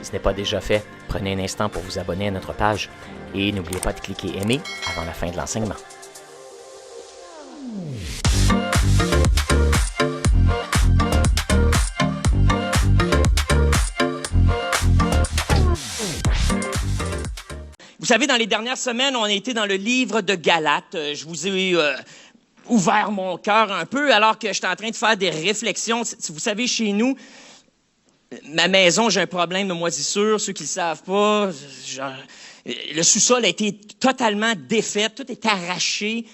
Si ce n'est pas déjà fait, prenez un instant pour vous abonner à notre page et n'oubliez pas de cliquer aimer avant la fin de l'enseignement. Vous savez, dans les dernières semaines, on a été dans le livre de Galates. Je vous ai ouvert mon cœur un peu alors que j'étais en train de faire des réflexions. Vous savez, chez nous, ma maison, j'ai un problème de moisissure. Ceux qui ne le savent pas, le sous-sol a été totalement défait, tout est arraché.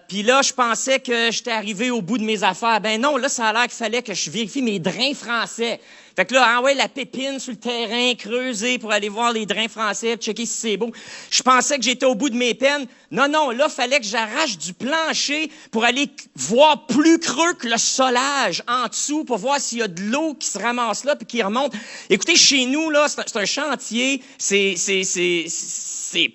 Puis là, je pensais que j'étais arrivé au bout de mes affaires. Ben non, là, ça a l'air qu'il fallait que je vérifie mes drains français. Fait que là, la pépine sur le terrain, creuser pour aller voir les drains français, checker si c'est beau. Je pensais que j'étais au bout de mes peines. Non, là, fallait que j'arrache du plancher pour aller voir plus creux que le solage en dessous pour voir s'il y a de l'eau qui se ramasse là puis qui remonte. Écoutez, chez nous, là, c'est un chantier, c'est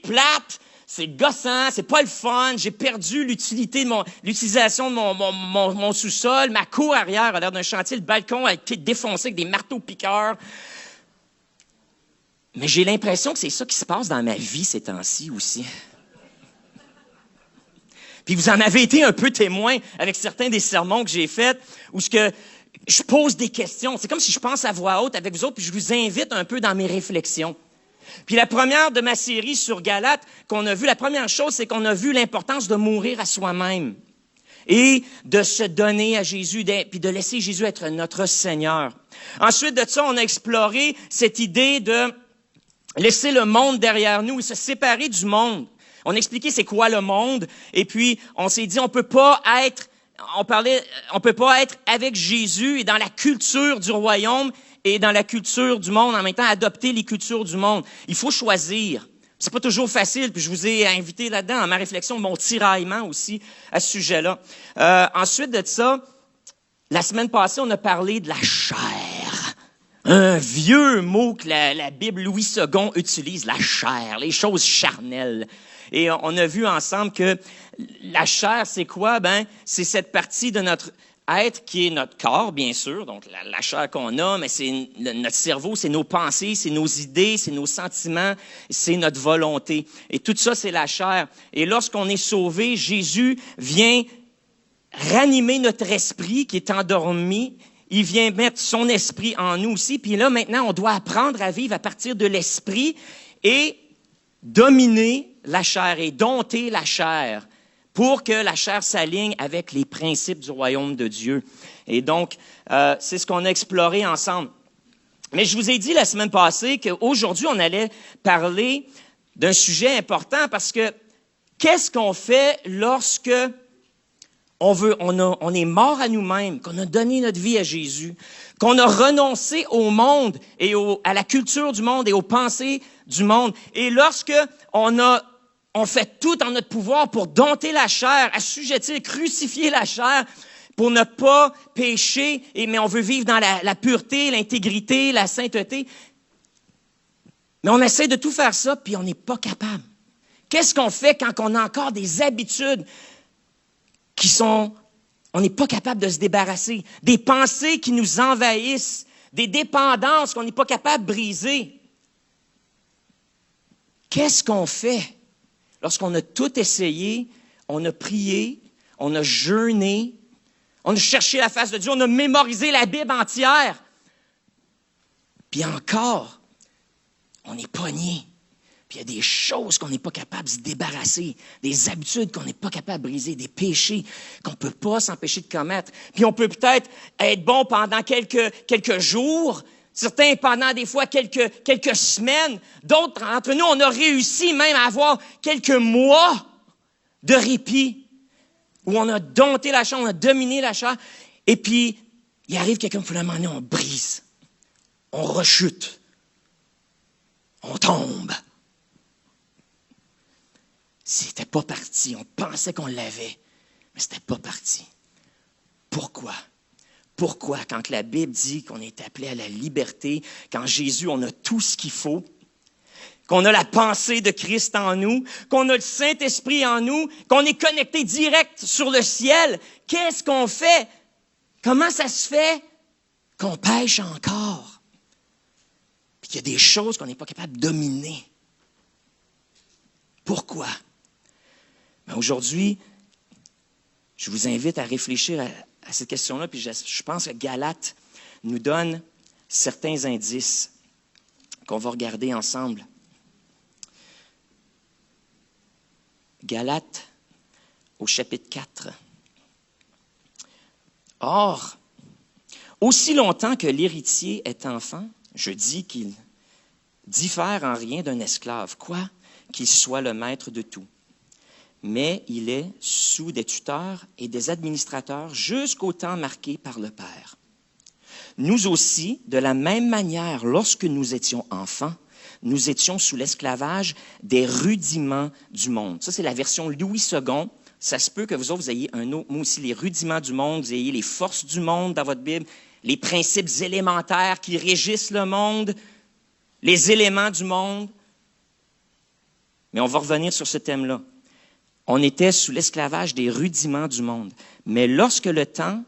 plate. C'est gossant, c'est pas le fun. J'ai perdu l'utilisation de mon sous-sol. Ma cour arrière a l'air d'un chantier. Le balcon a été défoncé avec des marteaux-piqueurs. Mais j'ai l'impression que c'est ça qui se passe dans ma vie ces temps-ci aussi. Puis vous en avez été un peu témoin avec certains des sermons que j'ai faits où je pose des questions. C'est comme si je pense à voix haute avec vous autres puis je vous invite un peu dans mes réflexions. Puis la première de ma série sur Galates qu'on a vu, la première chose, c'est qu'on a vu l'importance de mourir à soi-même et de se donner à Jésus, puis de laisser Jésus être notre Seigneur. Ensuite de ça, on a exploré cette idée de laisser le monde derrière nous et se séparer du monde. On a expliqué c'est quoi le monde, et puis on s'est dit on peut pas être avec Jésus et dans la culture du royaume et dans la culture du monde, en même temps, adopter les cultures du monde. Il faut choisir. C'est pas toujours facile, puis je vous ai invité là-dedans, dans ma réflexion, mon tiraillement aussi à ce sujet-là. Ensuite de ça, la semaine passée, on a parlé de la chair. Un vieux mot que la Bible Louis II utilise, la chair, les choses charnelles. Et on a vu ensemble que la chair, c'est quoi? C'est cette partie de notre être qui est notre corps, bien sûr, donc la chair qu'on a, mais c'est notre cerveau, c'est nos pensées, c'est nos idées, c'est nos sentiments, c'est notre volonté. Et tout ça, c'est la chair. Et lorsqu'on est sauvé, Jésus vient ranimer notre esprit qui est endormi. Il vient mettre son esprit en nous aussi. Puis là, maintenant, on doit apprendre à vivre à partir de l'esprit et dominer la chair et dompter la chair, pour que la chair s'aligne avec les principes du royaume de Dieu. Et donc, c'est ce qu'on a exploré ensemble. Mais je vous ai dit la semaine passée qu'aujourd'hui, on allait parler d'un sujet important parce que qu'est-ce qu'on fait lorsque on est mort à nous-mêmes, qu'on a donné notre vie à Jésus, qu'on a renoncé au monde et à la culture du monde et aux pensées du monde, et lorsque on fait tout en notre pouvoir pour dompter la chair, assujettir, crucifier la chair pour ne pas pécher, mais on veut vivre dans la pureté, l'intégrité, la sainteté. Mais on essaie de tout faire ça, puis on n'est pas capable. Qu'est-ce qu'on fait quand on a encore des habitudes on n'est pas capable de se débarrasser, des pensées qui nous envahissent, des dépendances qu'on n'est pas capable de briser? Qu'est-ce qu'on fait? Lorsqu'on a tout essayé, on a prié, on a jeûné, on a cherché la face de Dieu, on a mémorisé la Bible entière. Puis encore, on est pogné. Puis il y a des choses qu'on n'est pas capable de se débarrasser, des habitudes qu'on n'est pas capable de briser, des péchés qu'on ne peut pas s'empêcher de commettre. Puis on peut peut-être être bon pendant quelques jours, certains pendant des fois quelques semaines. D'autres entre nous, on a réussi même à avoir quelques mois de répit où on a dompté la chair, on a dominé la chair. Et puis, il arrive quelqu'un qui, à un moment donné, on brise, on rechute, on tombe. C'était pas parti. On pensait qu'on l'avait, mais c'était pas parti. Pourquoi? Pourquoi, quand la Bible dit qu'on est appelé à la liberté, quand Jésus, on a tout ce qu'il faut, qu'on a la pensée de Christ en nous, qu'on a le Saint-Esprit en nous, qu'on est connecté direct sur le ciel, qu'est-ce qu'on fait? Comment ça se fait qu'on pêche encore? qu'il y a des choses qu'on n'est pas capable de dominer. Pourquoi? Ben aujourd'hui, je vous invite à réfléchir à cette question-là, puis je pense que Galates nous donne certains indices qu'on va regarder ensemble. Galates au chapitre 4. Or, aussi longtemps que l'héritier est enfant, je dis qu'il diffère en rien d'un esclave, quoi qu'il soit le maître de tout. Mais il est sous des tuteurs et des administrateurs jusqu'au temps marqué par le Père. Nous aussi, de la même manière, lorsque nous étions enfants, nous étions sous l'esclavage des rudiments du monde. Ça, c'est la version Louis II. Ça se peut que vous autres, vous ayez un autre mot aussi, les rudiments du monde, vous ayez les forces du monde dans votre Bible, les principes élémentaires qui régissent le monde, les éléments du monde. Mais on va revenir sur ce thème-là. On était sous l'esclavage des rudiments du monde. Mais lorsque les temps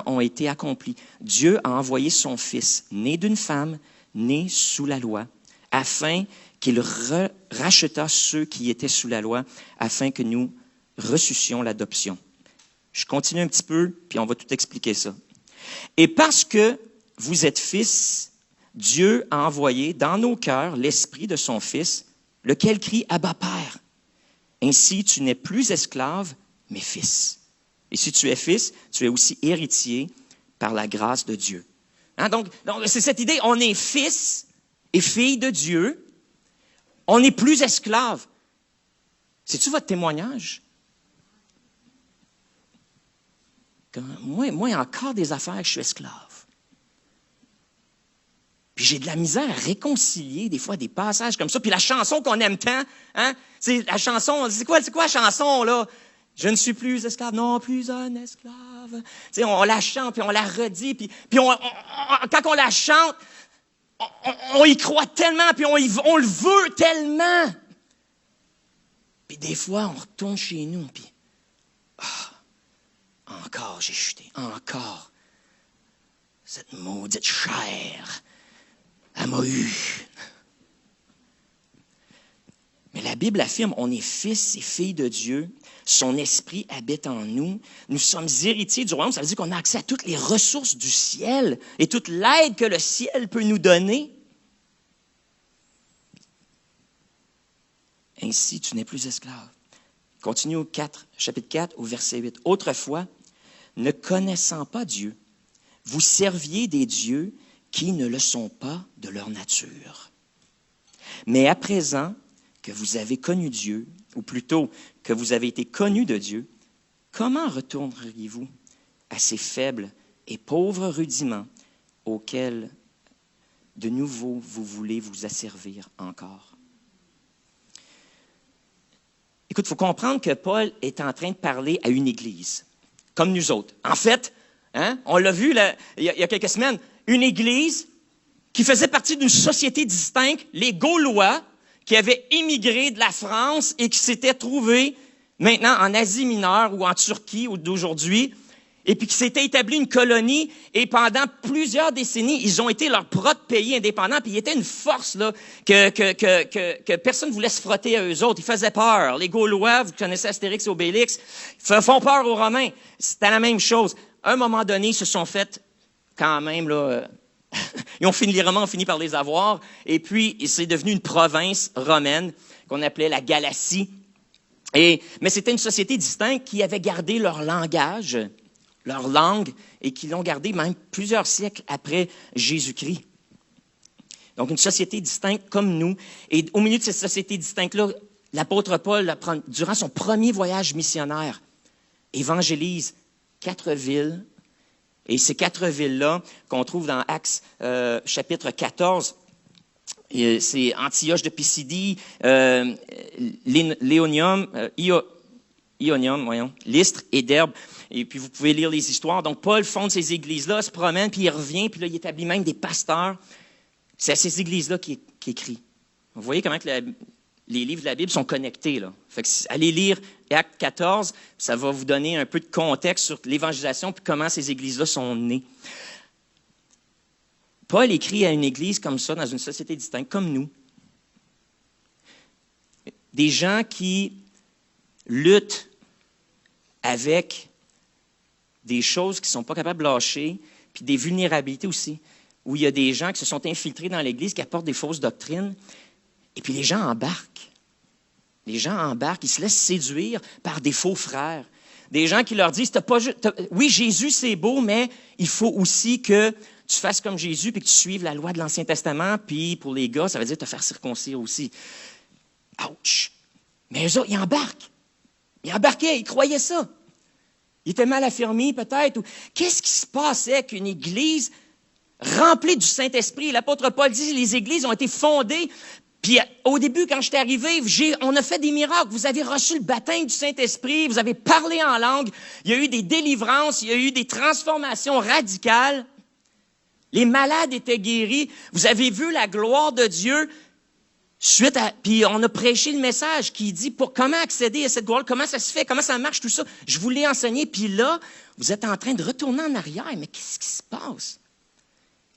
ont été accomplis, Dieu a envoyé son Fils, né d'une femme, né sous la loi, afin qu'il rachetât ceux qui étaient sous la loi, afin que nous reçussions l'adoption. Je continue un petit peu, puis on va tout expliquer ça. Et parce que vous êtes fils, Dieu a envoyé dans nos cœurs l'esprit de son Fils, lequel crie « Abba, Père ». Ainsi, tu n'es plus esclave, mais fils. Et si tu es fils, tu es aussi héritier par la grâce de Dieu. Hein? Donc, c'est cette idée, on est fils et fille de Dieu. On n'est plus esclave. C'est-tu votre témoignage? Moi, il y a encore des affaires que je suis esclave. Puis j'ai de la misère à réconcilier des fois des passages comme ça. Puis la chanson qu'on aime tant, hein? C'est la chanson, c'est quoi la chanson, là? Je ne suis plus esclave, non plus un esclave. T'sais, on la chante, puis on la redit, puis quand on la chante, on y croit tellement, puis on le veut tellement. Puis des fois, on retourne chez nous, puis encore j'ai chuté, encore. Cette maudite chair, elle m'a eu. Mais la Bible affirme, on est fils et filles de Dieu. Son esprit habite en nous. Nous sommes héritiers du royaume. Ça veut dire qu'on a accès à toutes les ressources du ciel et toute l'aide que le ciel peut nous donner. Ainsi, tu n'es plus esclave. Continue au chapitre 4, au verset 8. Autrefois, ne connaissant pas Dieu, vous serviez des dieux qui ne le sont pas de leur nature. Mais à présent que vous avez connu Dieu, ou plutôt que vous avez été connus de Dieu, comment retourneriez-vous à ces faibles et pauvres rudiments auxquels de nouveau vous voulez vous asservir encore? Écoute, il faut comprendre que Paul est en train de parler à une église, comme nous autres. En fait, hein, on l'a vu il y a quelques semaines, une église qui faisait partie d'une société distincte, les Gaulois, qui avaient émigré de la France et qui s'étaient trouvés maintenant en Asie mineure ou en Turquie ou d'aujourd'hui, et puis qui s'étaient établis une colonie, et pendant plusieurs décennies, ils ont été leur propre pays indépendant, puis ils étaient une force là que personne ne voulait se frotter à eux autres. Ils faisaient peur. Les Gaulois, vous connaissez Astérix et Obélix, font peur aux Romains. C'était la même chose. À un moment donné, ils se sont fait quand même là. Les Romains ont fini par les avoir, et puis c'est devenu une province romaine qu'on appelait la Galatie. Mais c'était une société distincte qui avait gardé leur langage, leur langue, et qui l'ont gardé même plusieurs siècles après Jésus-Christ. Donc une société distincte comme nous. Et au milieu de cette société distincte-là, l'apôtre Paul, durant son premier voyage missionnaire, évangélise 4 villes. Et ces 4 villes-là, qu'on trouve dans Actes chapitre 14, c'est Antioche de Pisidie, Ionium, Lystre et Derbe. Et puis, vous pouvez lire les histoires. Donc, Paul fonde ces églises-là, se promène, puis il revient, puis là, il établit même des pasteurs. C'est à ces églises-là qu'il écrit. Vous voyez comment que les livres de la Bible sont connectés, là. Fait que, allez lire Acte 14, ça va vous donner un peu de contexte sur l'évangélisation puis comment ces églises-là sont nées. Paul écrit à une église comme ça, dans une société distincte, comme nous. Des gens qui luttent avec des choses qui ne sont pas capables de lâcher, puis des vulnérabilités aussi, où il y a des gens qui se sont infiltrés dans l'Église, qui apportent des fausses doctrines, et puis les gens embarquent. Les gens embarquent, ils se laissent séduire par des faux frères. Des gens qui leur disent, oui, Jésus, c'est beau, mais il faut aussi que tu fasses comme Jésus, puis que tu suives la loi de l'Ancien Testament, puis pour les gars, ça veut dire te faire circoncire aussi. Ouch! Mais eux autres, ils embarquent. Ils embarquaient, ils croyaient ça. Ils étaient mal affirmés, peut-être. Qu'est-ce qui se passait qu'une église remplie du Saint-Esprit? L'apôtre Paul dit, les églises ont été fondées. Puis au début, quand j'étais arrivé, on a fait des miracles. Vous avez reçu le baptême du Saint-Esprit, vous avez parlé en langue, il y a eu des délivrances, il y a eu des transformations radicales. Les malades étaient guéris. Vous avez vu la gloire de Dieu. Puis on a prêché le message qui dit comment accéder à cette gloire, comment ça se fait, comment ça marche, tout ça. Je vous l'ai enseigné, puis là, vous êtes en train de retourner en arrière. Mais qu'est-ce qui se passe?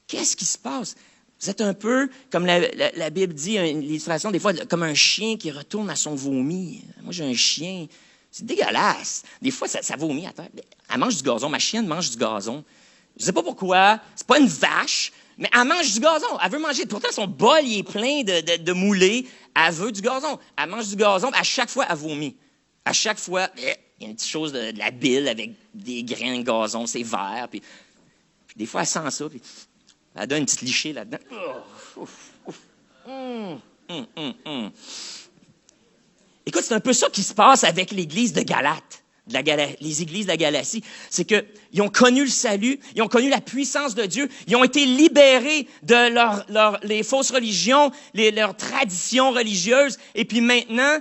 Qu'est-ce qui se passe? Vous êtes un peu, comme la Bible dit, l'illustration, des fois, comme un chien qui retourne à son vomi. Moi, j'ai un chien, c'est dégueulasse. Des fois, ça vomit à terre. Elle mange du gazon, ma chienne mange du gazon. Je ne sais pas pourquoi, c'est pas une vache, mais elle mange du gazon. Elle veut manger. Pourtant, son bol, il est plein de moulés. Elle veut du gazon. Elle mange du gazon. À chaque fois, elle vomit. À chaque fois, il y a une petite chose de la bile avec des grains de gazon. C'est vert. Puis des fois, elle sent ça. Puis elle donne une petite lichée là-dedans. Écoute, c'est un peu ça qui se passe avec l'Église de Galate. Les églises de la Galatie, c'est qu'ils ont connu le salut, ils ont connu la puissance de Dieu, ils ont été libérés de les fausses religions, leurs traditions religieuses, et puis maintenant,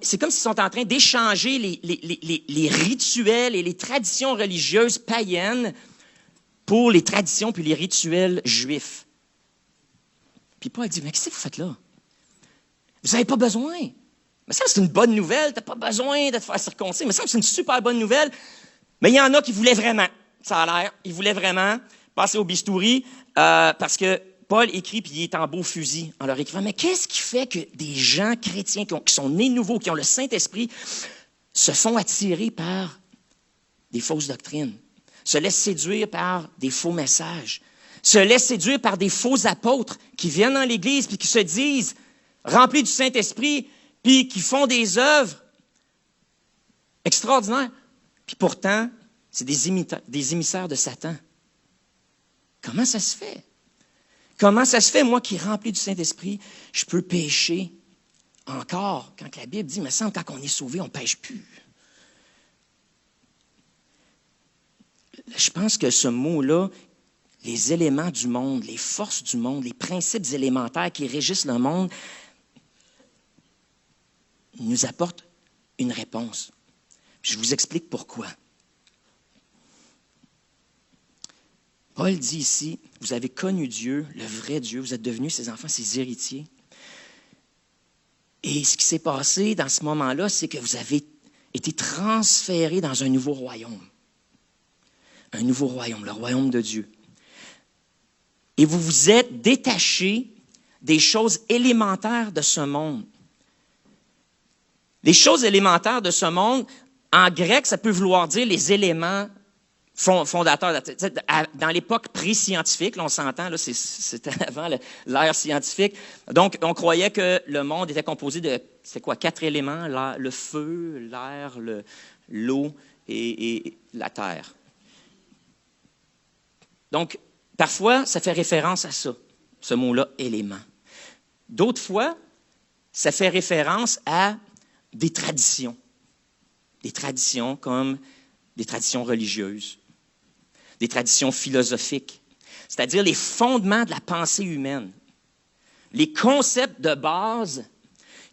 c'est comme s'ils sont en train d'échanger les rituels et les traditions religieuses païennes pour les traditions puis les rituels juifs. Puis Paul dit, mais qu'est-ce que vous faites là? Vous n'avez pas besoin. Mais ça, c'est une bonne nouvelle. Tu n'as pas besoin de te faire circoncire. Mais ça, c'est une super bonne nouvelle. Mais il y en a qui voulaient vraiment, ça a l'air, ils voulaient vraiment passer au bistouri parce que Paul écrit, puis il est en beau fusil en leur écrivant. Mais qu'est-ce qui fait que des gens chrétiens qui sont nés nouveaux, qui ont le Saint-Esprit, se font attirer par des fausses doctrines, se laissent séduire par des faux messages, se laissent séduire par des faux apôtres qui viennent dans l'Église puis qui se disent remplis du Saint-Esprit, puis qui font des œuvres extraordinaires. Puis pourtant, c'est des émissaires de Satan. Comment ça se fait? Comment ça se fait, moi qui est rempli du Saint-Esprit, je peux pécher encore? Quand la Bible dit, il me semble, quand on est sauvé, on ne pêche plus. Je pense que ce mot-là, les éléments du monde, les forces du monde, les principes élémentaires qui régissent le monde, nous apporte une réponse. Je vous explique pourquoi. Paul dit ici, vous avez connu Dieu, le vrai Dieu, vous êtes devenus ses enfants, ses héritiers. Et ce qui s'est passé dans ce moment-là, c'est que vous avez été transférés dans un nouveau royaume. Un nouveau royaume, le royaume de Dieu. Et vous vous êtes détachés des choses élémentaires de ce monde. Les choses élémentaires de ce monde, en grec, ça peut vouloir dire les éléments fondateurs. Dans l'époque pré-scientifique, là, on s'entend, là, c'était avant l'ère scientifique. Donc, on croyait que le monde était composé de, c'est quoi, 4 éléments, le feu, l'air, l'eau et la terre. Donc, parfois, ça fait référence à ça, ce mot-là, élément. D'autres fois, ça fait référence à des traditions comme des traditions religieuses, des traditions philosophiques, c'est-à-dire les fondements de la pensée humaine, les concepts de base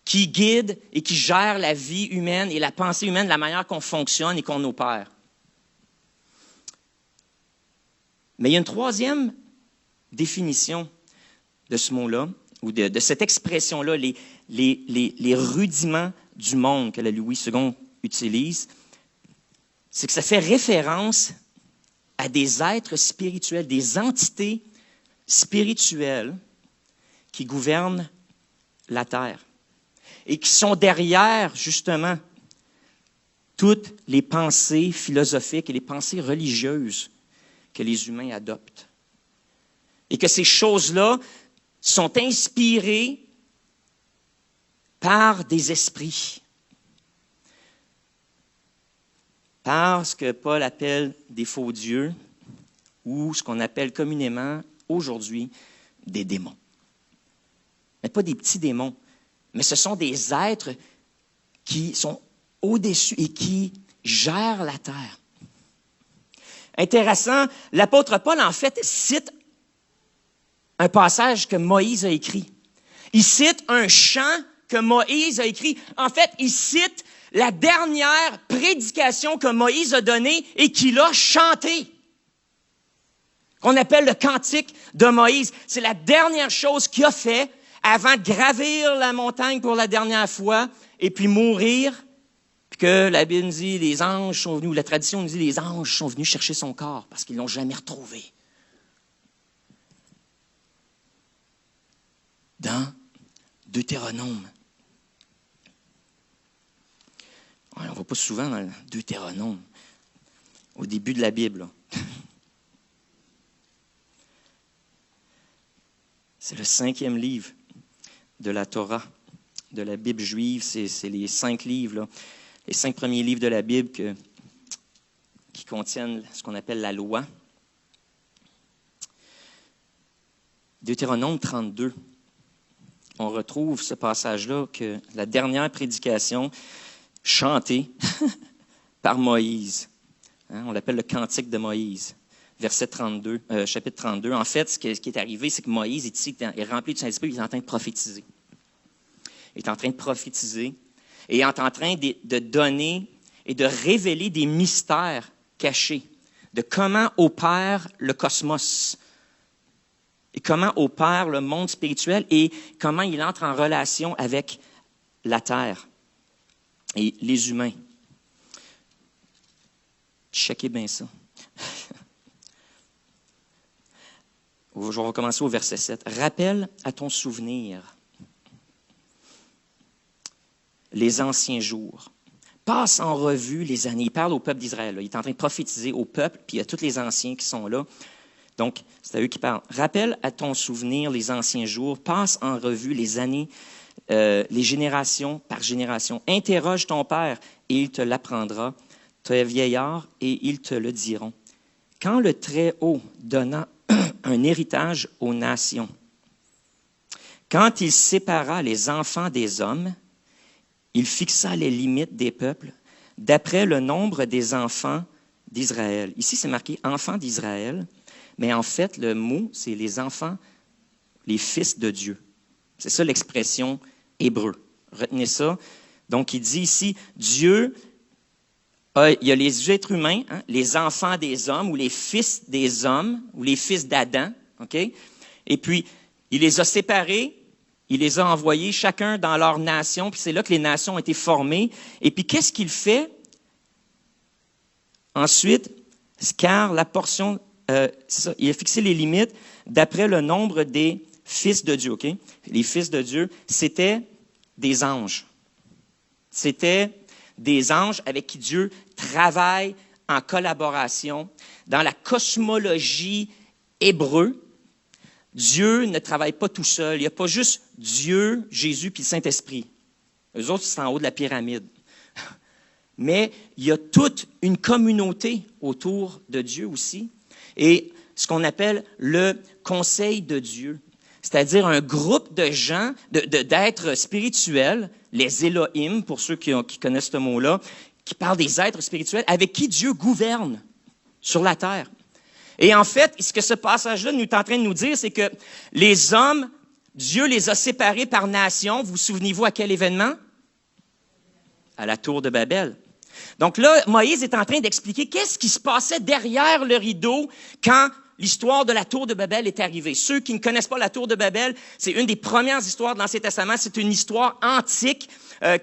qui guident et qui gèrent la vie humaine et la pensée humaine, la manière qu'on fonctionne et qu'on opère. Mais il y a une troisième définition de ce mot-là, ou de cette expression-là, les rudiments du monde que la Louis II utilise, c'est que ça fait référence à des êtres spirituels, des entités spirituelles qui gouvernent la terre et qui sont derrière, justement, toutes les pensées philosophiques et les pensées religieuses que les humains adoptent. Et que ces choses-là sont inspirées par des esprits, par ce que Paul appelle des faux dieux ou ce qu'on appelle communément aujourd'hui des démons. Mais pas des petits démons, mais ce sont des êtres qui sont au-dessus et qui gèrent la terre. Intéressant, l'apôtre Paul, en fait, cite un passage que Moïse a écrit. Il cite un chant que Moïse a écrit. En fait, il cite la dernière prédication que Moïse a donnée et qu'il a chantée, qu'on appelle le cantique de Moïse. C'est la dernière chose qu'il a fait avant de gravir la montagne pour la dernière fois et puis mourir, puis que la Bible nous dit, les anges sont venus, ou la tradition nous dit, les anges sont venus chercher son corps parce qu'ils ne l'ont jamais retrouvé. Dans Deutéronome. On ne va pas souvent dans le Deutéronome, au début de la Bible. Là. C'est le 5e livre de la Torah, de la Bible juive. C'est les 5 livres, là, les 5 premiers livres de la Bible qui contiennent ce qu'on appelle la loi. Deutéronome 32. On retrouve ce passage-là, que la dernière prédication chantée par Moïse. On l'appelle le Cantique de Moïse, verset 32, chapitre 32. En fait, ce qui est arrivé, c'est que Moïse est rempli du Saint-Esprit, il est en train de prophétiser. Il est en train de prophétiser et il est en train de donner et de révéler des mystères cachés de comment opère le cosmos et comment opère le monde spirituel et comment il entre en relation avec la terre et les humains. Checkez bien ça. Je vais recommencer au verset 7. Rappelle à ton souvenir les anciens jours. Passe en revue les années. Il parle au peuple d'Israël. Il est en train de prophétiser au peuple, puis il y a tous les anciens qui sont là. Donc, c'est à eux qui parlent. Rappelle à ton souvenir les anciens jours. Passe en revue les années, les générations par génération. Interroge ton père et il te l'apprendra. Tes vieillards et ils te le diront. Quand le Très-Haut donna un héritage aux nations, quand il sépara les enfants des hommes, il fixa les limites des peuples d'après le nombre des enfants d'Israël. Ici, c'est marqué « enfants d'Israël », mais en fait, le mot, c'est les enfants, les fils de Dieu. C'est ça l'expression hébreu. Retenez ça. Donc, il dit ici, Dieu, il y a les êtres humains, hein, les enfants des hommes, ou les fils des hommes, ou les fils d'Adam, OK? Et puis, il les a séparés, il les a envoyés chacun dans leur nation, puis c'est là que les nations ont été formées. Et puis, qu'est-ce qu'il fait? Ensuite, car la portion, c'est ça, il a fixé les limites d'après le nombre des fils de Dieu, OK? Les fils de Dieu, c'était des anges. C'était des anges avec qui Dieu travaille en collaboration. Dans la cosmologie hébreu, Dieu ne travaille pas tout seul. Il n'y a pas juste Dieu, Jésus puis le Saint-Esprit. Eux autres, c'est en haut de la pyramide. Mais il y a toute une communauté autour de Dieu aussi. Et ce qu'on appelle le conseil de Dieu, c'est-à-dire un groupe de gens, d'êtres spirituels, les Elohim, pour ceux qui connaissent ce mot-là, qui parlent des êtres spirituels avec qui Dieu gouverne sur la terre. Et en fait, ce que ce passage-là nous est en train de nous dire, c'est que les hommes, Dieu les a séparés par nation. Vous souvenez-vous à quel événement? À la tour de Babel. Donc là, Moïse est en train d'expliquer qu'est-ce qui se passait derrière le rideau quand l'histoire de la tour de Babel est arrivée. Ceux qui ne connaissent pas la tour de Babel, c'est une des premières histoires de l'Ancien Testament. C'est une histoire antique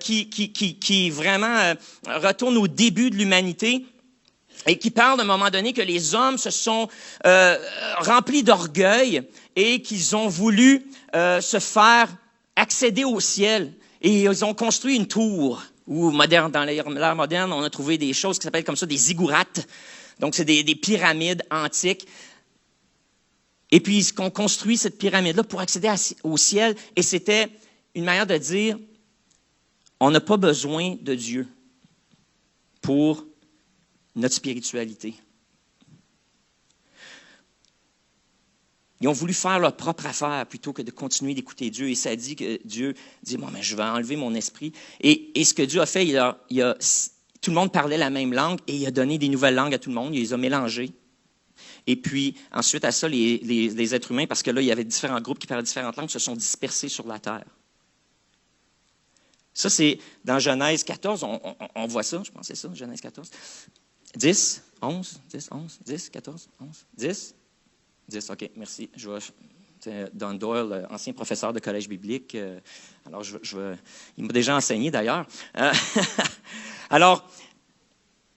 qui vraiment retourne au début de l'humanité. et qui parle d'un moment donné que les hommes se sont remplis d'orgueil et qu'ils ont voulu se faire accéder au ciel. Et ils ont construit une tour, ou dans l'ère moderne, on a trouvé des choses qui s'appellent comme ça des ziggourats. Donc, c'est des pyramides antiques. Et puis, ils ont construit cette pyramide-là pour accéder au ciel. Et c'était une manière de dire, on n'a pas besoin de Dieu pour notre spiritualité. Ils ont voulu faire leur propre affaire plutôt que de continuer d'écouter Dieu. Et ça dit que Dieu dit, bon, mais je vais enlever mon esprit. Et ce que Dieu a fait, tout le monde parlait la même langue et il a donné des nouvelles langues à tout le monde. Il les a mélangées. Et puis, ensuite à ça, les êtres humains, parce que là, il y avait différents groupes qui parlaient différentes langues, se sont dispersés sur la terre. Ça, c'est dans Genèse 14, on voit ça, je pense que c'est ça, Genèse 14. 10, 11, 10, 11, 10, 14, 11, 10. 10, OK, merci. Don Doyle, ancien professeur de collège biblique. Alors, il m'a déjà enseigné d'ailleurs. Alors,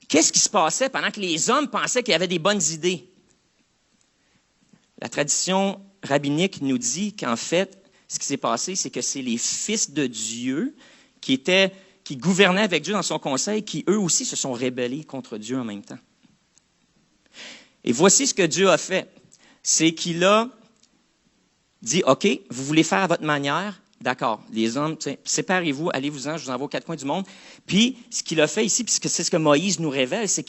qu'est-ce qui se passait pendant que les hommes pensaient qu'il y avait des bonnes idées? La tradition rabbinique nous dit qu'en fait, ce qui s'est passé, c'est que c'est les fils de Dieu qui gouvernaient avec Dieu dans son conseil, qui eux aussi se sont rébellés contre Dieu en même temps. Et voici ce que Dieu a fait. C'est qu'il a dit, OK, vous voulez faire à votre manière, d'accord, les hommes, séparez-vous, allez-vous-en, je vous envoie aux quatre coins du monde. Puis, ce qu'il a fait ici, puisque c'est ce que Moïse nous révèle, c'est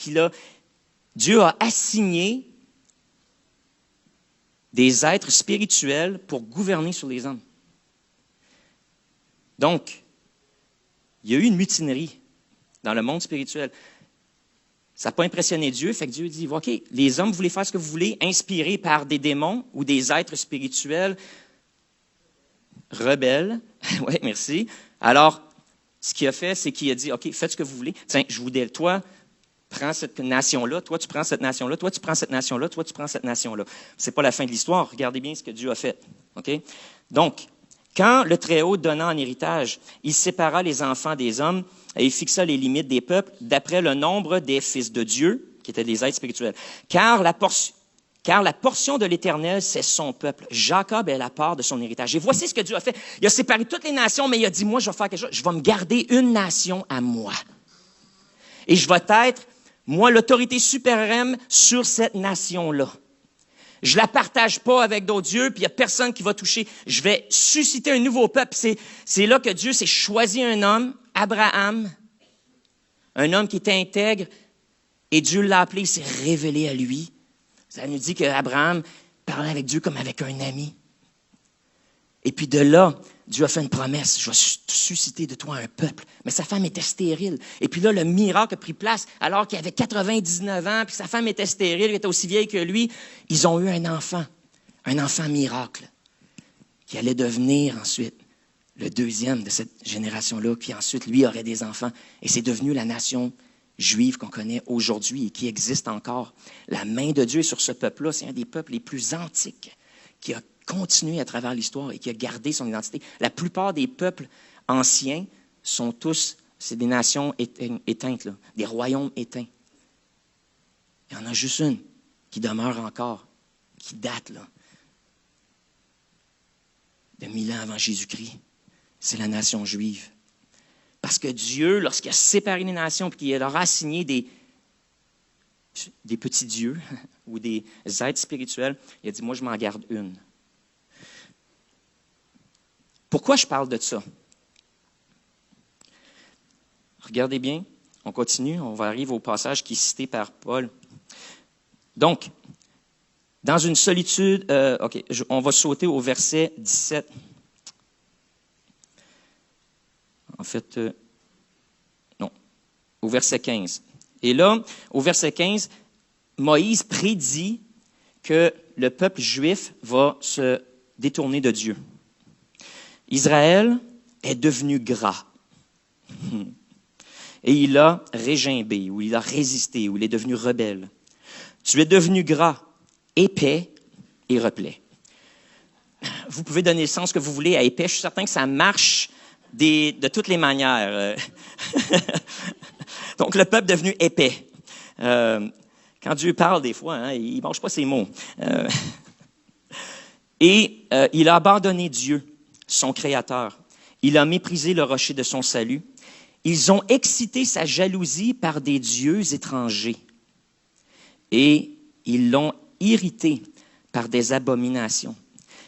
Dieu a assigné des êtres spirituels pour gouverner sur les hommes. Donc, il y a eu une mutinerie dans le monde spirituel. Ça n'a pas impressionné Dieu, fait que Dieu dit, OK, les hommes, vous voulez faire ce que vous voulez, inspirés par des démons ou des êtres spirituels rebelles. Oui, merci. Alors, ce qu'il a fait, c'est qu'il a dit, OK, faites ce que vous voulez. Tiens, je vous dis, toi, prends cette nation-là, toi, tu prends cette nation-là, toi, tu prends cette nation-là, toi, tu prends cette nation-là. Ce n'est pas la fin de l'histoire. Regardez bien ce que Dieu a fait. OK? Donc, quand le Très-Haut donna en héritage, il sépara les enfants des hommes et il fixa les limites des peuples d'après le nombre des fils de Dieu, qui étaient des êtres spirituels. Car la portion de l'Éternel, c'est son peuple. Jacob est la part de son héritage. Et voici ce que Dieu a fait. Il a séparé toutes les nations, mais il a dit, moi, je vais faire quelque chose. Je vais me garder une nation à moi. Et je vais être, moi, l'autorité suprême sur cette nation-là. Je ne la partage pas avec d'autres dieux, puis il n'y a personne qui va toucher. Je vais susciter un nouveau peuple. C'est là que Dieu s'est choisi un homme, Abraham, un homme qui était intègre, et Dieu l'a appelé, il s'est révélé à lui. Ça nous dit qu'Abraham parlait avec Dieu comme avec un ami. Et puis de là, Dieu a fait une promesse, je vais susciter de toi un peuple. Mais sa femme était stérile. Et puis là, le miracle a pris place, alors qu'il avait 99 ans, puis sa femme était stérile, elle était aussi vieille que lui. Ils ont eu un enfant miracle, qui allait devenir ensuite le deuxième de cette génération-là, qui ensuite, lui, aurait des enfants. Et c'est devenu la nation juive qu'on connaît aujourd'hui et qui existe encore. La main de Dieu est sur ce peuple-là. C'est un des peuples les plus antiques qui a continué à travers l'histoire et qui a gardé son identité. La plupart des peuples anciens sont tous, c'est des nations éteintes, là, des royaumes éteints. Il y en a juste une qui demeure encore, qui date là, de 1000 ans avant Jésus-Christ. C'est la nation juive. Parce que Dieu, lorsqu'il a séparé les nations et qu'il leur a assigné des petits dieux ou des êtres spirituels, il a dit, moi, je m'en garde une. Pourquoi je parle de ça? Regardez bien, on continue, on va arriver au passage qui est cité par Paul. Donc, dans une solitude, on va sauter au verset 17. En fait, non, au verset 15. Et là, au verset 15, Moïse prédit que le peuple juif va se détourner de Dieu. Israël est devenu gras. Et il a régimbé, ou il a résisté, ou il est devenu rebelle. Tu es devenu gras, épais et replet. Vous pouvez donner le sens que vous voulez à épais. Je suis certain que ça marche de toutes les manières. Donc, le peuple est devenu épais. Quand Dieu parle, des fois, hein, il ne mange pas ses mots. Il a abandonné Dieu, son Créateur. Il a méprisé le rocher de son salut. Ils ont excité sa jalousie par des dieux étrangers. Et ils l'ont irrité par des abominations.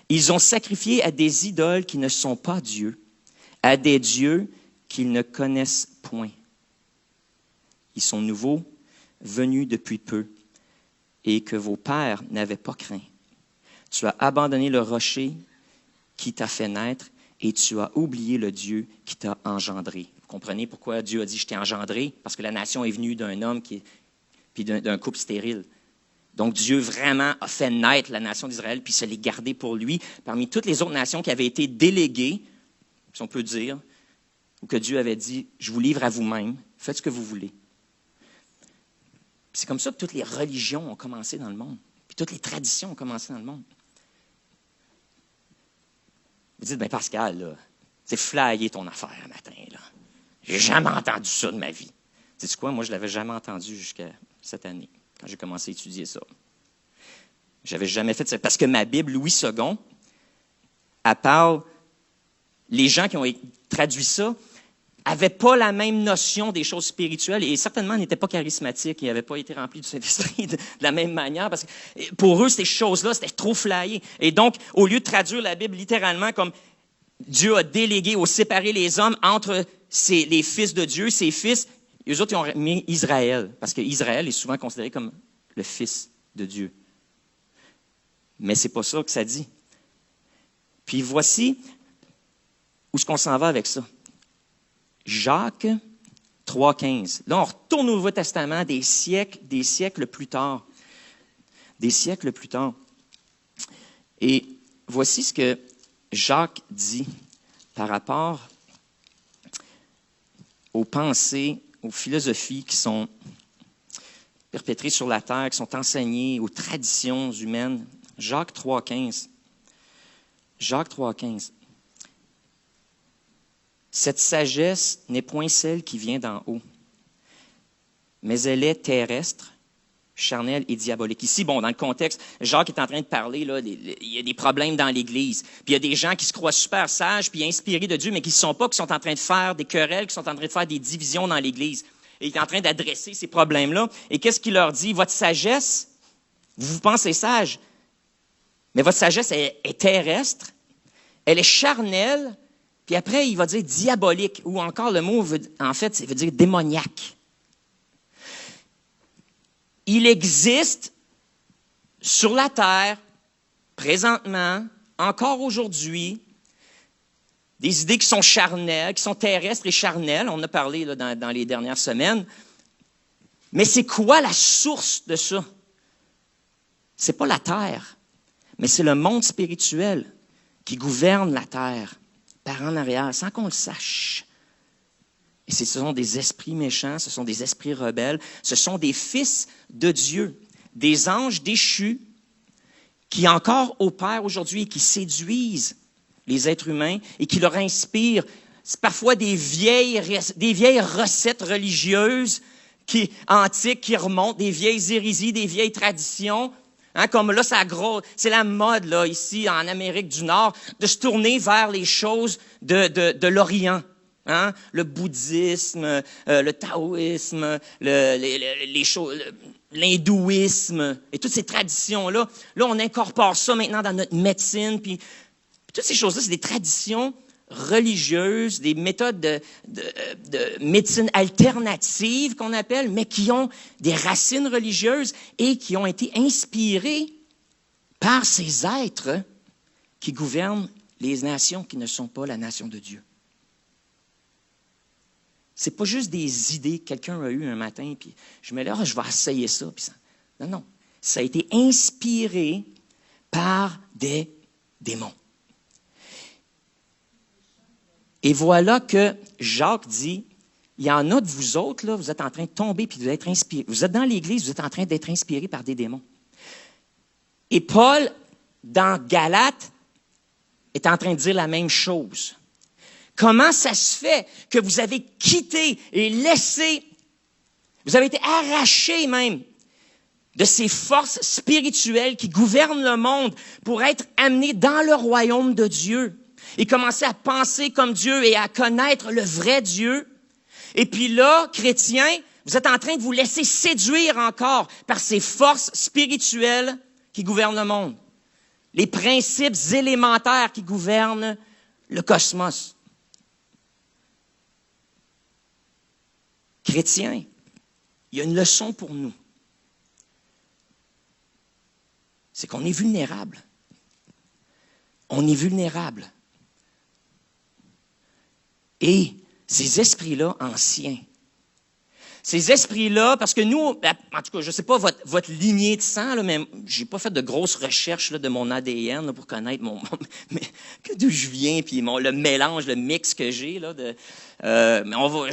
Ils ont sacrifié à des idoles qui ne sont pas Dieu, à des dieux qu'ils ne connaissent point. Ils sont nouveaux, venus depuis peu, et que vos pères n'avaient pas craint. Tu as abandonné le rocher qui t'a fait naître, et tu as oublié le Dieu qui t'a engendré. Vous comprenez pourquoi Dieu a dit « je t'ai engendré » ? Parce que la nation est venue d'un homme puis d'un couple stérile. Donc Dieu vraiment a fait naître la nation d'Israël, puis se l'est gardée pour lui, parmi toutes les autres nations qui avaient été déléguées, si on peut dire, ou que Dieu avait dit « je vous livre à vous-même, faites ce que vous voulez ». C'est comme ça que toutes les religions ont commencé dans le monde. Puis toutes les traditions ont commencé dans le monde. Vous dites, bien Pascal, là, c'est flyé ton affaire un matin. Là. J'ai jamais entendu ça de ma vie. Sais-tu quoi? Moi, je ne l'avais jamais entendu jusqu'à cette année, quand j'ai commencé à étudier ça. J'avais jamais fait ça. Parce que ma Bible, Louis II, elle parle, les gens qui ont traduit ça, n'avaient pas la même notion des choses spirituelles et certainement n'étaient pas charismatiques. Ils n'avaient pas été remplis du Saint-Esprit de la même manière parce que pour eux, ces choses-là, c'était trop flyé. Et donc, au lieu de traduire la Bible littéralement comme Dieu a délégué ou séparé les hommes entre les fils de Dieu, ses fils, eux autres, ils ont mis Israël parce qu'Israël est souvent considéré comme le fils de Dieu. Mais ce n'est pas ça que ça dit. Puis voici où est-ce qu'on s'en va avec ça. Jacques 3,15. Là, on retourne au Nouveau Testament des siècles plus tard. Des siècles plus tard. Et voici ce que Jacques dit par rapport aux pensées, aux philosophies qui sont perpétrées sur la terre, qui sont enseignées, aux traditions humaines. Jacques 3,15. Jacques 3,15. Cette sagesse n'est point celle qui vient d'en haut, mais elle est terrestre, charnelle et diabolique. Ici, bon, dans le contexte, Jacques est en train de parler, là, il y a des problèmes dans l'Église. Puis il y a des gens qui se croient super sages, puis inspirés de Dieu, mais qui ne sont pas, qui sont en train de faire des querelles, qui sont en train de faire des divisions dans l'Église. Et il est en train d'adresser ces problèmes-là. Et qu'est-ce qu'il leur dit? Votre sagesse, vous pensez sage, mais votre sagesse est terrestre, elle est charnelle. Puis après, il va dire diabolique, ou encore le mot, veut dire démoniaque. Il existe sur la terre, présentement, encore aujourd'hui, des idées qui sont charnelles, qui sont terrestres et charnelles. On en a parlé là, dans les dernières semaines. Mais c'est quoi la source de ça? Ce n'est pas la terre, mais c'est le monde spirituel qui gouverne la terre. Par en arrière, sans qu'on le sache. Et ce sont des esprits méchants, ce sont des esprits rebelles, ce sont des fils de Dieu, des anges déchus qui encore opèrent aujourd'hui et qui séduisent les êtres humains et qui leur inspirent parfois des vieilles recettes religieuses antiques qui remontent, des vieilles hérésies, des vieilles traditions. Hein, comme là, c'est la mode là, ici en Amérique du Nord de se tourner vers les choses de l'Orient. Hein? Le bouddhisme, le taoïsme, l'hindouisme et toutes ces traditions-là. Là, on incorpore ça maintenant dans notre médecine. Puis toutes ces choses-là, c'est des traditions religieuses, des méthodes de médecine alternative qu'on appelle, mais qui ont des racines religieuses et qui ont été inspirées par ces êtres qui gouvernent les nations qui ne sont pas la nation de Dieu. C'est pas juste des idées que quelqu'un a eues un matin, puis je me dis, je vais essayer ça. Puis ça. Non. Ça a été inspiré par des démons. Et voilà que Jacques dit, il y en a de vous autres, là, vous êtes en train de tomber puis d'être inspirés. Vous êtes dans l'Église, vous êtes en train d'être inspirés par des démons. Et Paul, dans Galates, est en train de dire la même chose. Comment ça se fait que vous avez quitté et laissé, vous avez été arrachés même de ces forces spirituelles qui gouvernent le monde pour être amenés dans le royaume de Dieu et commencer à penser comme Dieu et à connaître le vrai Dieu. Et puis là, chrétiens, vous êtes en train de vous laisser séduire encore par ces forces spirituelles qui gouvernent le monde. Les principes élémentaires qui gouvernent le cosmos. Chrétiens, il y a une leçon pour nous. C'est qu'on est vulnérable. On est vulnérable. Et ces esprits-là anciens, ces esprits-là, parce que nous, en tout cas, je ne sais pas votre lignée de sang, là, mais je n'ai pas fait de grosses recherches là, de mon ADN là, pour connaître d'où je viens, puis le mélange, le mix que j'ai. Là, mais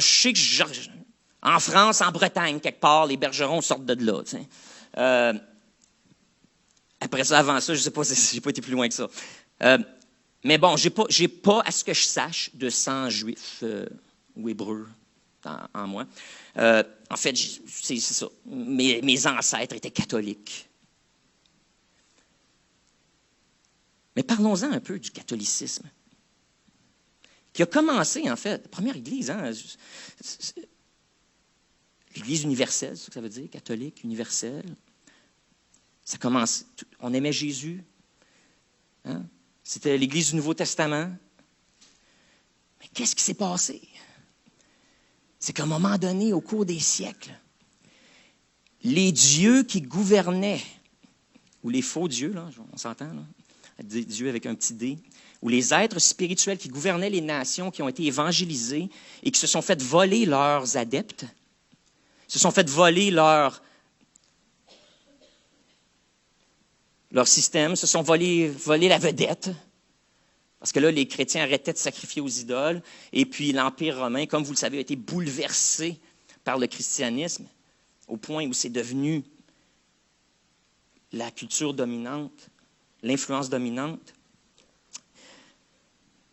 je sais que en France, en Bretagne, quelque part, les bergerons sortent de là. Après ça, avant ça, je ne sais pas si j'ai pas été plus loin que ça. Mais bon, j'ai pas, à ce que je sache, de sang juif ou hébreu en moi. En fait, c'est ça. Mes ancêtres étaient catholiques. Mais parlons-en un peu du catholicisme, qui a commencé, en fait, la première église, hein, l'Église universelle, c'est ce que ça veut dire, catholique, universelle. Ça commence, on aimait Jésus. Hein? C'était l'Église du Nouveau Testament. Mais qu'est-ce qui s'est passé? C'est qu'à un moment donné, au cours des siècles, les dieux qui gouvernaient, ou les faux dieux, là, on s'entend, là, Dieu avec un petit D, ou les êtres spirituels qui gouvernaient les nations, qui ont été évangélisés et qui se sont fait voler leurs adeptes, se sont fait voler leur système, se sont volé la vedette. Parce que là, les chrétiens arrêtaient de sacrifier aux idoles. Et puis l'Empire romain, comme vous le savez, a été bouleversé par le christianisme au point où c'est devenu la culture dominante, l'influence dominante.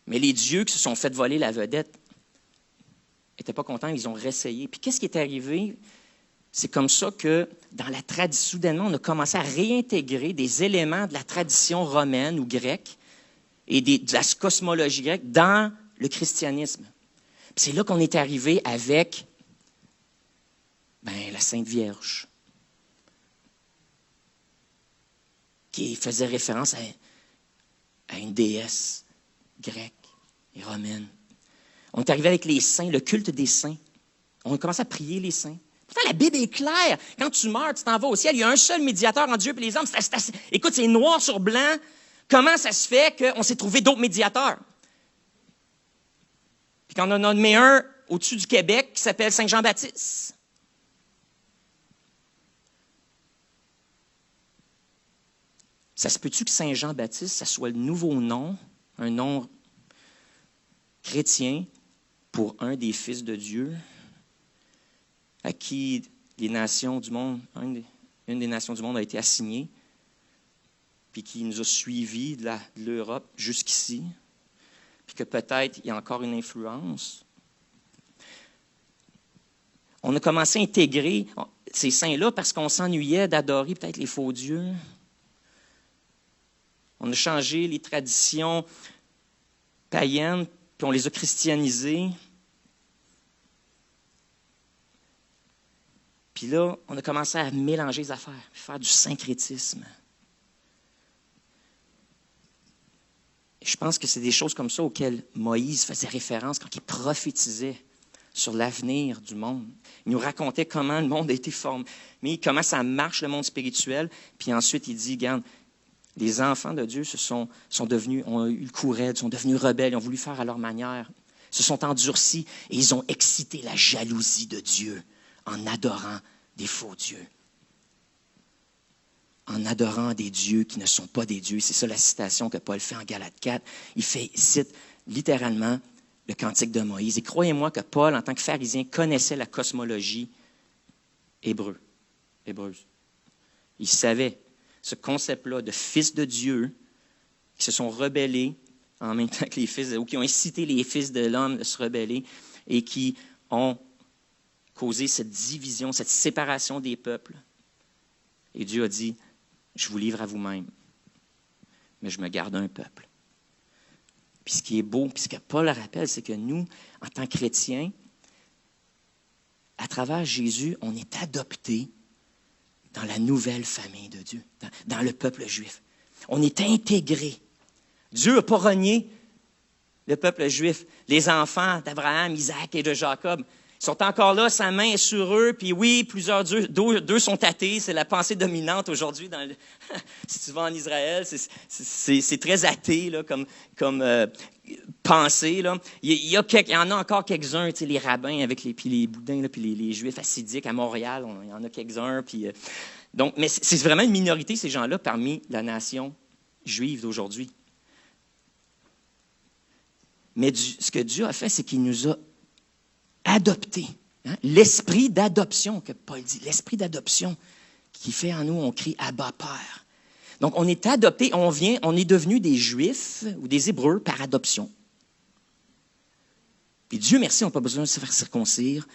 Mais les dieux qui se sont fait voler la vedette n'étaient pas contents, ils ont réessayé. Puis qu'est-ce qui est arrivé? C'est comme ça que, dans la tradition, soudainement, on a commencé à réintégrer des éléments de la tradition romaine ou grecque et de la cosmologie grecque dans le christianisme. Puis c'est là qu'on est arrivé avec la Sainte Vierge, qui faisait référence à une déesse grecque et romaine. On est arrivé avec les saints, le culte des saints. On a commencé à prier les saints. Pourtant, la Bible est claire. Quand tu meurs, tu t'en vas au ciel. Il y a un seul médiateur entre Dieu et les hommes. Écoute, c'est noir sur blanc. Comment ça se fait qu'on s'est trouvé d'autres médiateurs? Puis qu'on en a nommé un au-dessus du Québec qui s'appelle Saint Jean-Baptiste. Ça se peut-tu que Saint Jean-Baptiste, ça soit le nouveau nom, un nom chrétien pour un des fils de Dieu à qui les nations du monde, une des nations du monde a été assignée, puis qui nous a suivis de l'Europe jusqu'ici, puis que peut-être il y a encore une influence. On a commencé à intégrer ces saints-là parce qu'on s'ennuyait d'adorer peut-être les faux dieux. On a changé les traditions païennes, puis on les a christianisées. Puis là, on a commencé à mélanger les affaires, faire du syncrétisme. Et je pense que c'est des choses comme ça auxquelles Moïse faisait référence quand il prophétisait sur l'avenir du monde. Il nous racontait comment le monde a été formé, comment ça marche, le monde spirituel. Puis ensuite, il dit, regarde, les enfants de Dieu ont eu le coup raide, sont devenus rebelles, ils ont voulu faire à leur manière, se sont endurcis et ils ont excité la jalousie de Dieu en adorant des faux dieux. En adorant des dieux qui ne sont pas des dieux. C'est ça la citation que Paul fait en Galates 4. Il cite littéralement le cantique de Moïse. Et croyez-moi que Paul, en tant que pharisien, connaissait la cosmologie hébreuse. Il savait ce concept-là de fils de Dieu qui se sont rebellés en même temps que les fils, ou qui ont incité les fils de l'homme à se rebeller et qui ont causé cette division, cette séparation des peuples. Et Dieu a dit, je vous livre à vous-même, mais je me garde un peuple. Puis ce qui est beau, puis ce que Paul rappelle, c'est que nous, en tant que chrétiens, à travers Jésus, on est adoptés dans la nouvelle famille de Dieu, dans le peuple juif. On est intégrés. Dieu n'a pas renié le peuple juif. Les enfants d'Abraham, Isaac et de Jacob sont encore là, sa main est sur eux, puis oui, plusieurs d'eux sont athées, c'est la pensée dominante aujourd'hui. Si tu vas en Israël, c'est très athée là, comme pensée. Là. Il y en a encore quelques-uns, tu sais, les rabbins avec puis les boudins, là, puis les juifs hassidiques à Montréal, il y en a quelques-uns. Puis, donc, mais c'est vraiment une minorité, ces gens-là, parmi la nation juive d'aujourd'hui. Mais ce que Dieu a fait, c'est qu'il nous a adoptés. Hein? L'esprit d'adoption que Paul dit, l'esprit d'adoption qui fait en nous, on crie « Abba, Père ». Donc, on est adoptés, on est devenu des Juifs ou des Hébreux par adoption. Puis Dieu merci, on n'a pas besoin de se faire circoncire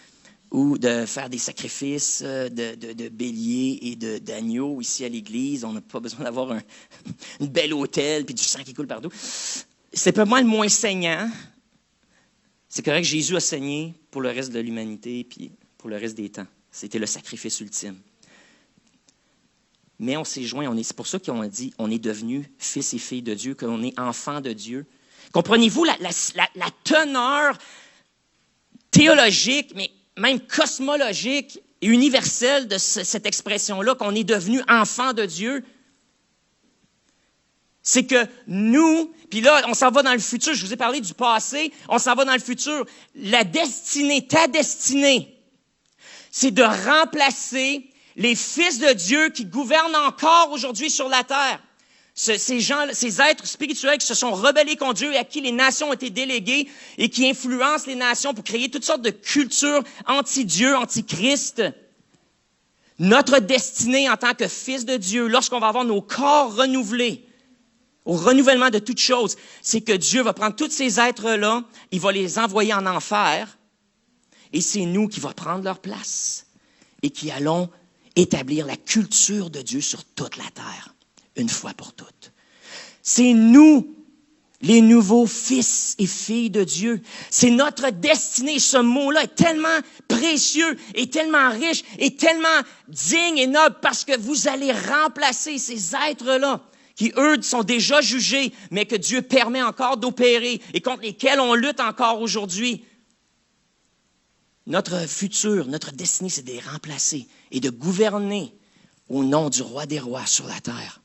ou de faire des sacrifices de béliers et d'agneaux ici à l'Église. On n'a pas besoin d'avoir une belle autel puis du sang qui coule partout. C'est pas moi le moins saignant. C'est correct, Jésus a saigné pour le reste de l'humanité puis pour le reste des temps. C'était le sacrifice ultime. Mais on s'est joints, c'est pour ça qu'on a dit on est devenus fils et filles de Dieu, qu'on est enfants de Dieu. Comprenez-vous la teneur théologique, mais même cosmologique et universelle de cette expression-là, qu'on est devenus enfants de Dieu? C'est que nous, puis là, on s'en va dans le futur, je vous ai parlé du passé, on s'en va dans le futur. La destinée, ta destinée, c'est de remplacer les fils de Dieu qui gouvernent encore aujourd'hui sur la terre. Ces êtres spirituels qui se sont rebellés contre Dieu et à qui les nations ont été déléguées et qui influencent les nations pour créer toutes sortes de cultures anti-Dieu, anti-Christ. Notre destinée en tant que fils de Dieu, lorsqu'on va avoir nos corps renouvelés, au renouvellement de toutes choses, c'est que Dieu va prendre tous ces êtres-là, il va les envoyer en enfer, et c'est nous qui va prendre leur place et qui allons établir la culture de Dieu sur toute la terre, une fois pour toutes. C'est nous, les nouveaux fils et filles de Dieu. C'est notre destinée. Ce mot-là est tellement précieux, et tellement riche, et tellement digne et noble, parce que vous allez remplacer ces êtres-là qui, eux, sont déjà jugés, mais que Dieu permet encore d'opérer et contre lesquels on lutte encore aujourd'hui. Notre futur, notre destinée, c'est de les remplacer et de gouverner au nom du roi des rois sur la terre,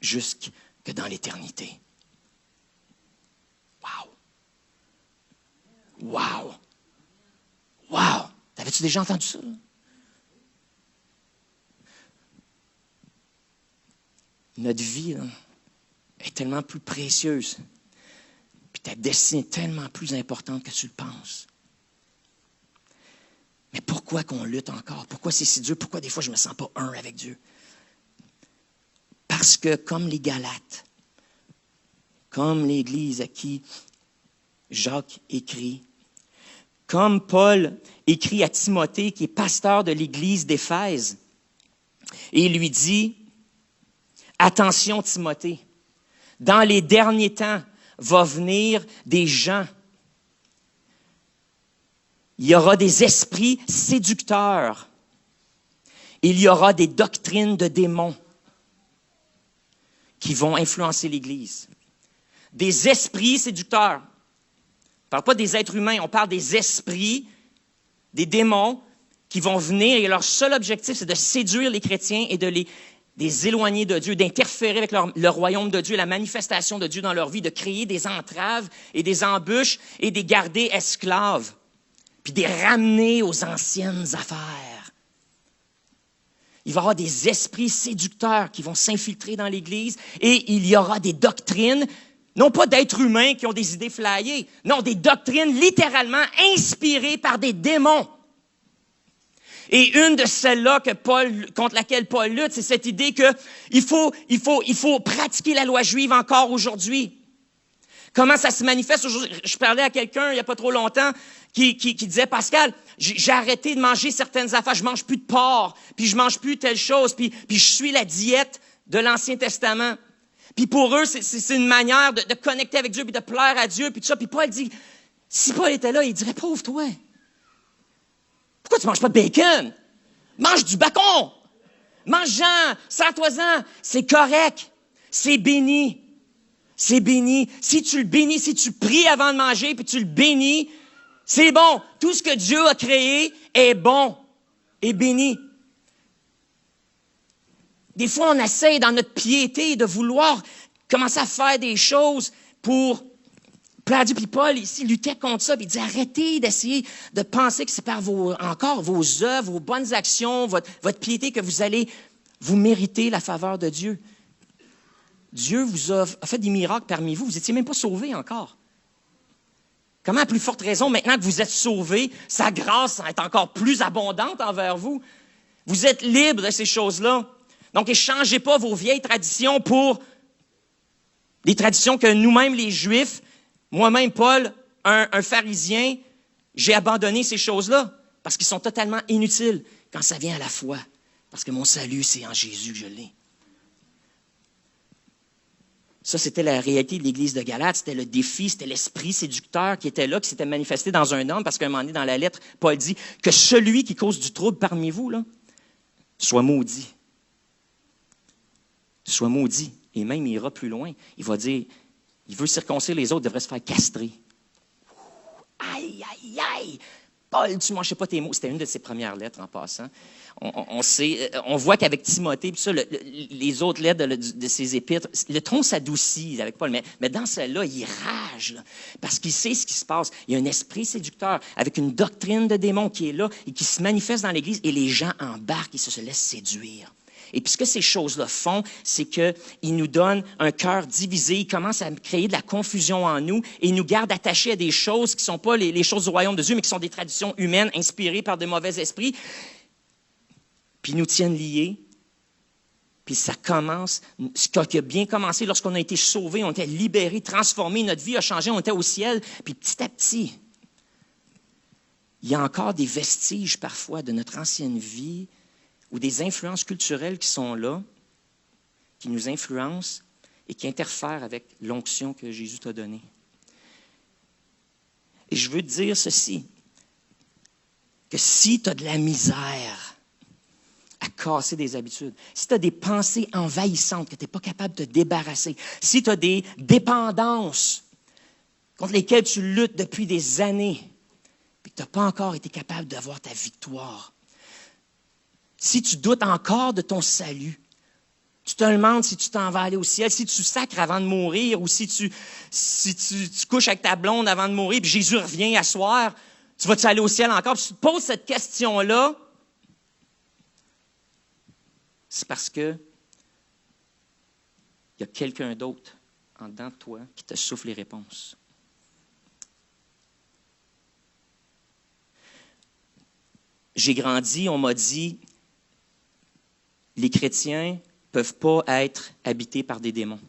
jusque dans l'éternité. Wow! Wow! Wow! T'avais-tu déjà entendu ça? Notre vie là, est tellement plus précieuse. Puis ta destinée est tellement plus importante que tu le penses. Mais pourquoi qu'on lutte encore? Pourquoi c'est si dur? Pourquoi des fois je ne me sens pas un avec Dieu? Parce que comme les Galates, comme l'Église à qui Jacques écrit, comme Paul écrit à Timothée, qui est pasteur de l'Église d'Éphèse, et il lui dit, attention Timothée, dans les derniers temps, va venir des gens. Il y aura des esprits séducteurs. Il y aura des doctrines de démons qui vont influencer l'Église. Des esprits séducteurs. On ne parle pas des êtres humains, on parle des esprits, des démons qui vont venir et leur seul objectif, c'est de séduire les chrétiens et de les éloigner de Dieu, d'interférer avec le royaume de Dieu, la manifestation de Dieu dans leur vie, de créer des entraves et des embûches et des garder esclaves, puis de les ramener aux anciennes affaires. Il va y avoir des esprits séducteurs qui vont s'infiltrer dans l'Église et il y aura des doctrines, non pas d'êtres humains qui ont des idées flyées, non, des doctrines littéralement inspirées par des démons. Et une de celles-là contre laquelle Paul lutte, c'est cette idée qu'il faut pratiquer la loi juive encore aujourd'hui. Comment ça se manifeste aujourd'hui? Je parlais à quelqu'un il n'y a pas trop longtemps qui disait, Pascal, j'ai arrêté de manger certaines affaires, je mange plus de porc, puis je mange plus telle chose, puis je suis la diète de l'Ancien Testament. Puis pour eux, c'est une manière de connecter avec Dieu, puis de plaire à Dieu, puis tout ça. Puis Paul dit, si Paul était là, il dirait, pauvre toi, pourquoi tu manges pas de bacon? Mange du bacon! Mange-en, sers-toi-en, c'est correct, c'est béni. C'est béni. Si tu le bénis, si tu pries avant de manger, puis tu le bénis, c'est bon. Tout ce que Dieu a créé est bon, est béni. Des fois, on essaie dans notre piété de vouloir commencer à faire des choses pour plaire à Dieu. Puis Paul, ici, luttait contre ça. Puis il dit, arrêtez d'essayer de penser que c'est par vos œuvres, vos bonnes actions, votre piété que vous allez vous mériter la faveur de Dieu. Dieu vous a fait des miracles parmi vous. Vous n'étiez même pas sauvés encore. Comment, à plus forte raison, maintenant que vous êtes sauvés, sa grâce est encore plus abondante envers vous. Vous êtes libres de ces choses-là. Donc, échangez pas vos vieilles traditions pour des traditions que nous-mêmes, les Juifs, moi-même, Paul, un pharisien, j'ai abandonné ces choses-là parce qu'ils sont totalement inutiles quand ça vient à la foi. Parce que mon salut, c'est en Jésus que je l'ai. Ça, c'était la réalité de l'Église de Galate, c'était le défi, c'était l'esprit séducteur qui était là, qui s'était manifesté dans un homme, parce qu'à un moment donné, dans la lettre, Paul dit que celui qui cause du trouble parmi vous, là, soit maudit. Soit maudit. Et même, il ira plus loin. Il va dire, il veut circoncire les autres, devrait se faire castrer. Aïe, aïe, aïe! Paul, tu ne mangeais pas tes mots. C'était une de ses premières lettres en passant. On voit qu'avec Timothée, puis ça, les autres lettres de ses épîtres, le ton s'adoucit avec Paul, mais dans celle-là, il rage, là, parce qu'il sait ce qui se passe. Il y a un esprit séducteur avec une doctrine de démon qui est là et qui se manifeste dans l'Église, et les gens embarquent et se laissent séduire. Et puis ce que ces choses-là font, c'est qu'ils nous donnent un cœur divisé, ils commencent à créer de la confusion en nous et ils nous gardent attachés à des choses qui ne sont pas les choses du royaume de Dieu, mais qui sont des traditions humaines inspirées par de mauvais esprits. Puis ils nous tiennent liés. Puis ça commence, ce qui a bien commencé lorsqu'on a été sauvés, on était libérés, transformés, notre vie a changé, on était au ciel. Puis petit à petit, il y a encore des vestiges parfois de notre ancienne vie ou des influences culturelles qui sont là, qui nous influencent et qui interfèrent avec l'onction que Jésus t'a donnée. Et je veux te dire ceci, que si tu as de la misère à casser des habitudes, si tu as des pensées envahissantes que tu n'es pas capable de te débarrasser, si tu as des dépendances contre lesquelles tu luttes depuis des années, et que tu n'as pas encore été capable d'avoir ta victoire, si tu doutes encore de ton salut, tu te demandes si tu t'en vas aller au ciel, si tu sacres avant de mourir ou si tu couches avec ta blonde avant de mourir, puis Jésus revient à soir, tu vas-tu aller au ciel encore? Puis tu te poses cette question-là, c'est parce que il y a quelqu'un d'autre en dedans de toi qui te souffle les réponses. J'ai grandi, on m'a dit, les chrétiens ne peuvent pas être habités par des démons.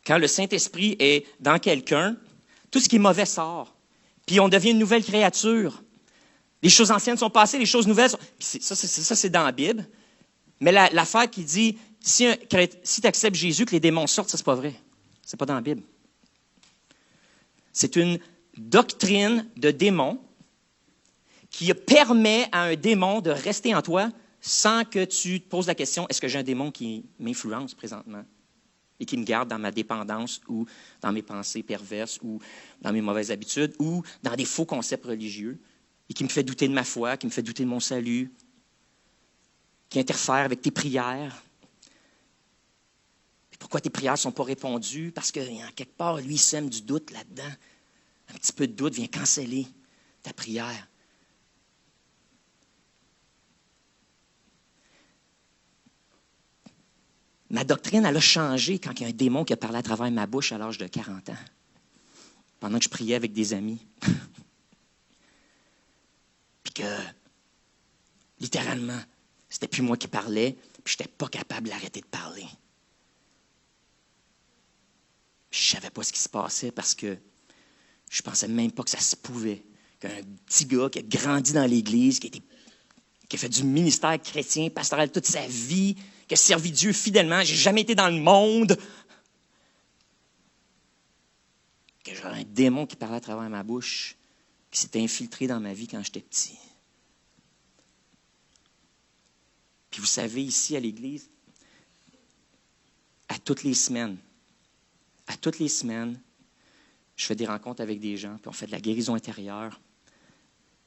Quand le Saint-Esprit est dans quelqu'un, tout ce qui est mauvais sort. Puis on devient une nouvelle créature. Les choses anciennes sont passées, les choses nouvelles sont... Ça, c'est dans la Bible. Mais l'affaire qui dit, si tu acceptes Jésus, que les démons sortent, ça, c'est pas vrai. C'est pas dans la Bible. C'est une doctrine de démons qui permet à un démon de rester en toi sans que tu te poses la question, est-ce que j'ai un démon qui m'influence présentement et qui me garde dans ma dépendance ou dans mes pensées perverses ou dans mes mauvaises habitudes ou dans des faux concepts religieux et qui me fait douter de ma foi, qui me fait douter de mon salut, qui interfère avec tes prières. Et pourquoi tes prières ne sont pas répondues? Parce qu'en quelque part, lui, il sème du doute là-dedans. Un petit peu de doute vient canceller ta prière. Ma doctrine, elle a changé quand il y a un démon qui a parlé à travers ma bouche à l'âge de 40 ans, pendant que je priais avec des amis. Puis que, littéralement, c'était plus moi qui parlais, puis je n'étais pas capable d'arrêter de parler. Puis je ne savais pas ce qui se passait parce que je ne pensais même pas que ça se pouvait. Qu'un petit gars qui a grandi dans l'Église, qui a fait du ministère chrétien, pastoral toute sa vie, qui a servi Dieu fidèlement, j'ai jamais été dans le monde, que j'avais un démon qui parlait à travers ma bouche, qui s'était infiltré dans ma vie quand j'étais petit. Puis vous savez, ici à l'Église, à toutes les semaines, je fais des rencontres avec des gens, puis on fait de la guérison intérieure.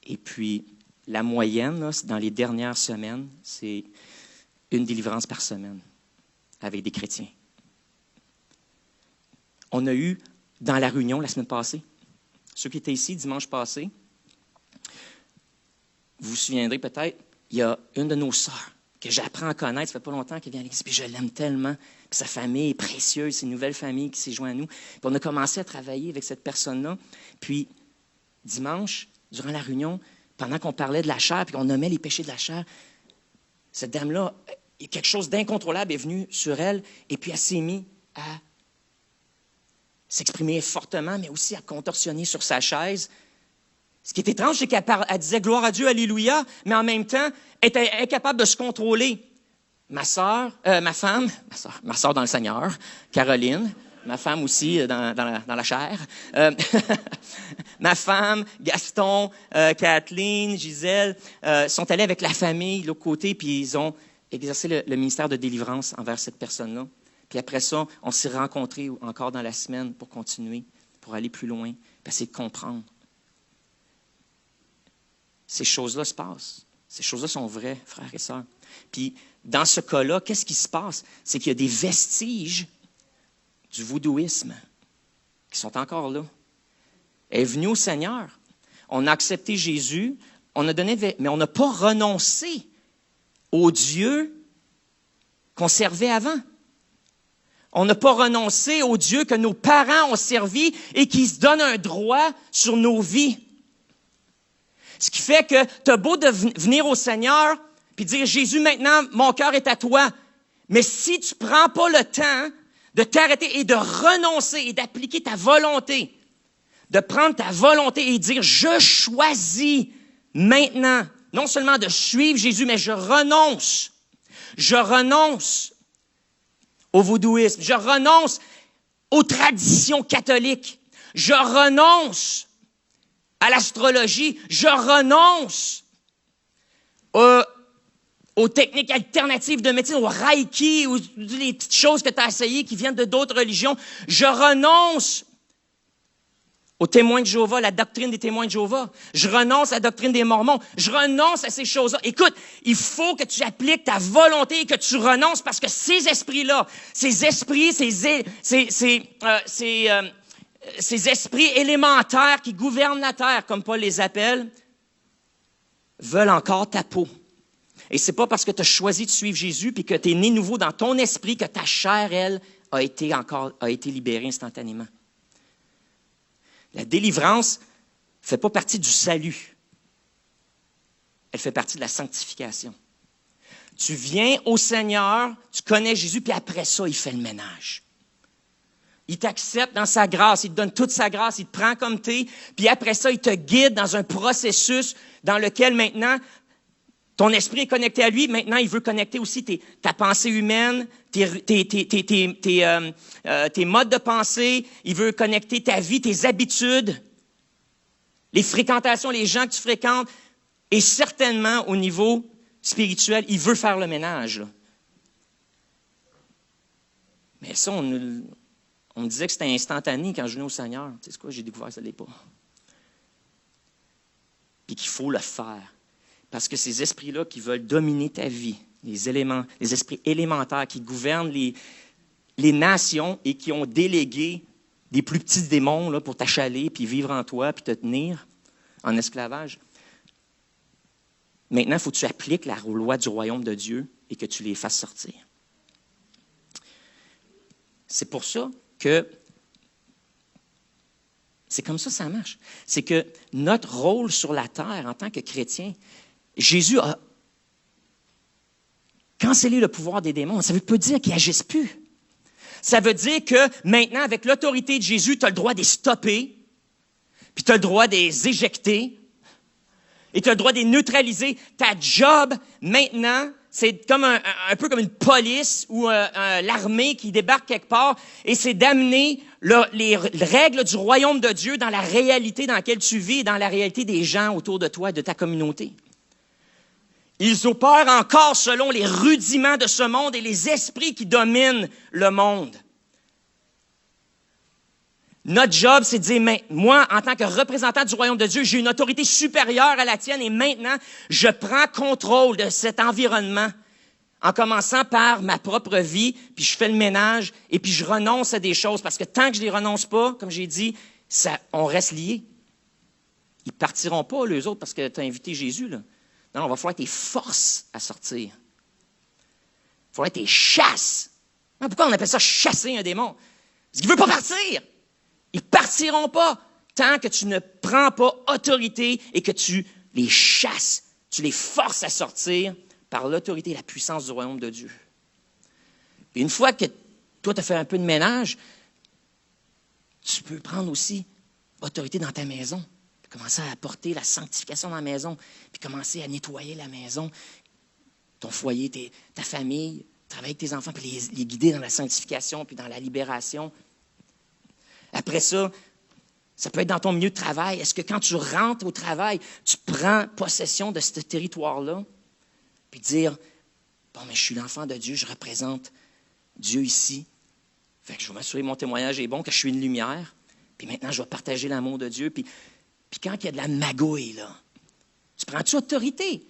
Et puis, la moyenne, là, dans les dernières semaines, c'est une délivrance par semaine avec des chrétiens. On a eu, dans la réunion la semaine passée, ceux qui étaient ici dimanche passé, vous vous souviendrez peut-être, il y a une de nos sœurs que j'apprends à connaître, ça fait pas longtemps qu'elle vient à l'église, puis je l'aime tellement, puis sa famille est précieuse, c'est une nouvelle famille qui s'est jointe à nous. Puis on a commencé à travailler avec cette personne-là, puis dimanche, durant la réunion, pendant qu'on parlait de la chair, puis qu'on nommait les péchés de la chair, cette dame-là, quelque chose d'incontrôlable est venu sur elle, et puis elle s'est mise à s'exprimer fortement, mais aussi à contorsionner sur sa chaise. Ce qui est étrange, c'est qu'elle disait « Gloire à Dieu, Alléluia », mais en même temps, elle était incapable de se contrôler. Ma sœur dans le Seigneur, Caroline, ma femme aussi dans la chair, ma femme, Gaston, Kathleen, Gisèle, sont allés avec la famille de l'autre côté, puis ils ont exercé le ministère de délivrance envers cette personne-là. Puis après ça, on s'est rencontrés encore dans la semaine pour continuer, pour aller plus loin, pour essayer de comprendre. Ces choses-là se passent. Ces choses-là sont vraies, frères et sœurs. Puis, dans ce cas-là, qu'est-ce qui se passe? C'est qu'il y a des vestiges du vaudouisme qui sont encore là. Elle est venue au Seigneur. On a accepté Jésus, on a donné, mais on n'a pas renoncé au Dieu qu'on servait avant. On n'a pas renoncé au Dieu que nos parents ont servi et qui se donne un droit sur nos vies. Ce qui fait que tu as beau venir au Seigneur puis dire « Jésus, maintenant, mon cœur est à toi. » Mais si tu ne prends pas le temps de t'arrêter et de renoncer et d'appliquer ta volonté, de prendre ta volonté et dire « Je choisis maintenant, non seulement de suivre Jésus, mais je renonce. Je renonce au vaudouisme. Je renonce aux traditions catholiques. Je renonce à l'astrologie. Je renonce aux techniques alternatives de médecine, au reiki, ou les petites choses que tu as essayées qui viennent de d'autres religions. Je renonce aux témoins de Jéhovah, la doctrine des témoins de Jéhovah. Je renonce à la doctrine des Mormons. Je renonce à ces choses-là. Écoute, il faut que tu appliques ta volonté et que tu renonces parce que ces esprits-là, ces esprits élémentaires qui gouvernent la terre, comme Paul les appelle, veulent encore ta peau. Et c'est pas parce que tu as choisi de suivre Jésus puis que tu es né nouveau dans ton esprit que ta chair, elle, a été libérée instantanément. La délivrance ne fait pas partie du salut. Elle fait partie de la sanctification. Tu viens au Seigneur, tu connais Jésus, puis après ça, il fait le ménage. Il t'accepte dans sa grâce, il te donne toute sa grâce, il te prend comme t'es, puis après ça, il te guide dans un processus dans lequel maintenant, ton esprit est connecté à lui. Maintenant, il veut connecter aussi ta pensée humaine, tes modes de pensée. Il veut connecter ta vie, tes habitudes, les fréquentations, les gens que tu fréquentes. Et certainement, au niveau spirituel, il veut faire le ménage. Là. Mais ça, on me disait que c'était instantané quand je venais au Seigneur. Tu sais quoi, j'ai découvert que ça ne l'est pas. Puis qu'il faut le faire. Parce que ces esprits-là qui veulent dominer ta vie, les esprits élémentaires qui gouvernent les nations et qui ont délégué des plus petits démons là, pour t'achaler, puis vivre en toi, puis te tenir en esclavage. Maintenant, il faut que tu appliques la loi du royaume de Dieu et que tu les fasses sortir. C'est pour ça que c'est comme ça que ça marche. C'est que notre rôle sur la terre en tant que chrétien, Jésus a cancellé le pouvoir des démons. Ça ne veut pas dire qu'ils n'agissent plus. Ça veut dire que maintenant, avec l'autorité de Jésus, tu as le droit de les stopper, puis tu as le droit de les éjecter, et tu as le droit de les neutraliser. Ta job, maintenant, c'est comme un peu comme une police ou l'armée qui débarque quelque part, et c'est d'amener les règles du royaume de Dieu dans la réalité dans laquelle tu vis, dans la réalité des gens autour de toi et de ta communauté. Ils opèrent encore selon les rudiments de ce monde et les esprits qui dominent le monde. Notre job, c'est de dire, mais moi, en tant que représentant du royaume de Dieu, j'ai une autorité supérieure à la tienne et maintenant, je prends contrôle de cet environnement en commençant par ma propre vie, puis je fais le ménage et puis je renonce à des choses parce que tant que je les renonce pas, comme j'ai dit, on reste liés. Ils partiront pas, les autres, parce que tu as invité Jésus, là. Non, il va falloir que tu les forces à sortir. Il va falloir que tu les chasses. Pourquoi on appelle ça chasser un démon? Parce qu'il ne veut pas partir. Ils ne partiront pas tant que tu ne prends pas autorité et que tu les chasses, tu les forces à sortir par l'autorité et la puissance du royaume de Dieu. Et une fois que toi, tu as fait un peu de ménage, tu peux prendre aussi autorité dans ta maison. Commencer à apporter la sanctification dans la maison, puis commencer à nettoyer la maison, ton foyer, ta famille, travailler avec tes enfants, puis les guider dans la sanctification, puis dans la libération. Après ça, ça peut être dans ton milieu de travail. Est-ce que quand tu rentres au travail, tu prends possession de ce territoire-là, puis dire, bon, mais je suis l'enfant de Dieu, je représente Dieu ici. Fait que je vais m'assurer que mon témoignage est bon, que je suis une lumière, puis maintenant, je vais partager l'amour de Dieu, puis quand il y a de la magouille, là, tu prends-tu autorité?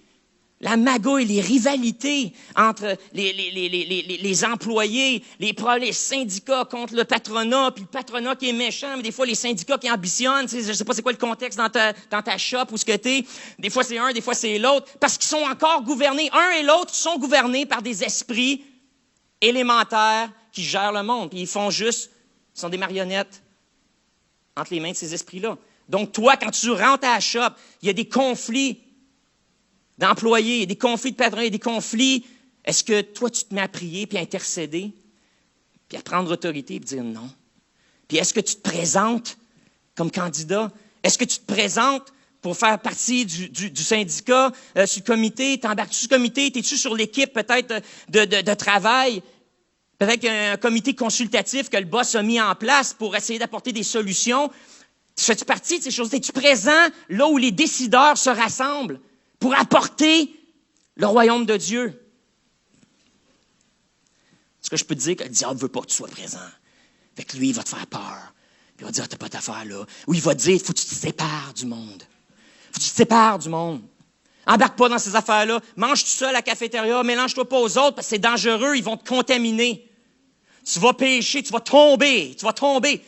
La magouille, les rivalités entre les employés, les syndicats contre le patronat, puis le patronat qui est méchant, mais des fois les syndicats qui ambitionnent, je ne sais pas c'est quoi le contexte dans ta shop ou ce que tu es. Des fois c'est un, des fois c'est l'autre, parce qu'ils sont encore gouvernés, un et l'autre sont gouvernés par des esprits élémentaires qui gèrent le monde. Puis ils sont des marionnettes entre les mains de ces esprits-là. Donc, toi, quand tu rentres à la shop, il y a des conflits d'employés, il y a des conflits de patrons, il y a des conflits. Est-ce que toi, tu te mets à prier, puis à intercéder, puis à prendre autorité, puis dire non? Puis est-ce que tu te présentes comme candidat? Est-ce que tu te présentes pour faire partie du syndicat, sur le comité? T'embarques-tu sur le comité? T'es-tu sur l'équipe peut-être de travail? Peut-être un comité consultatif que le boss a mis en place pour essayer d'apporter des solutions. Fais-tu partie de ces choses? Es-tu présent là où les décideurs se rassemblent pour apporter le royaume de Dieu? Est-ce que je peux te dire que le diable ne veut pas que tu sois présent? Fait que lui, il va te faire peur. Puis il va te dire, t'as pas d'affaire là. Ou il va te dire, il faut que tu te sépares du monde. Il faut que tu te sépares du monde. Embarque pas dans ces affaires-là. Mange tout seul à la cafétéria. Mélange-toi pas aux autres parce que c'est dangereux. Ils vont te contaminer. Tu vas pécher, tu vas tomber. Tu vas tomber.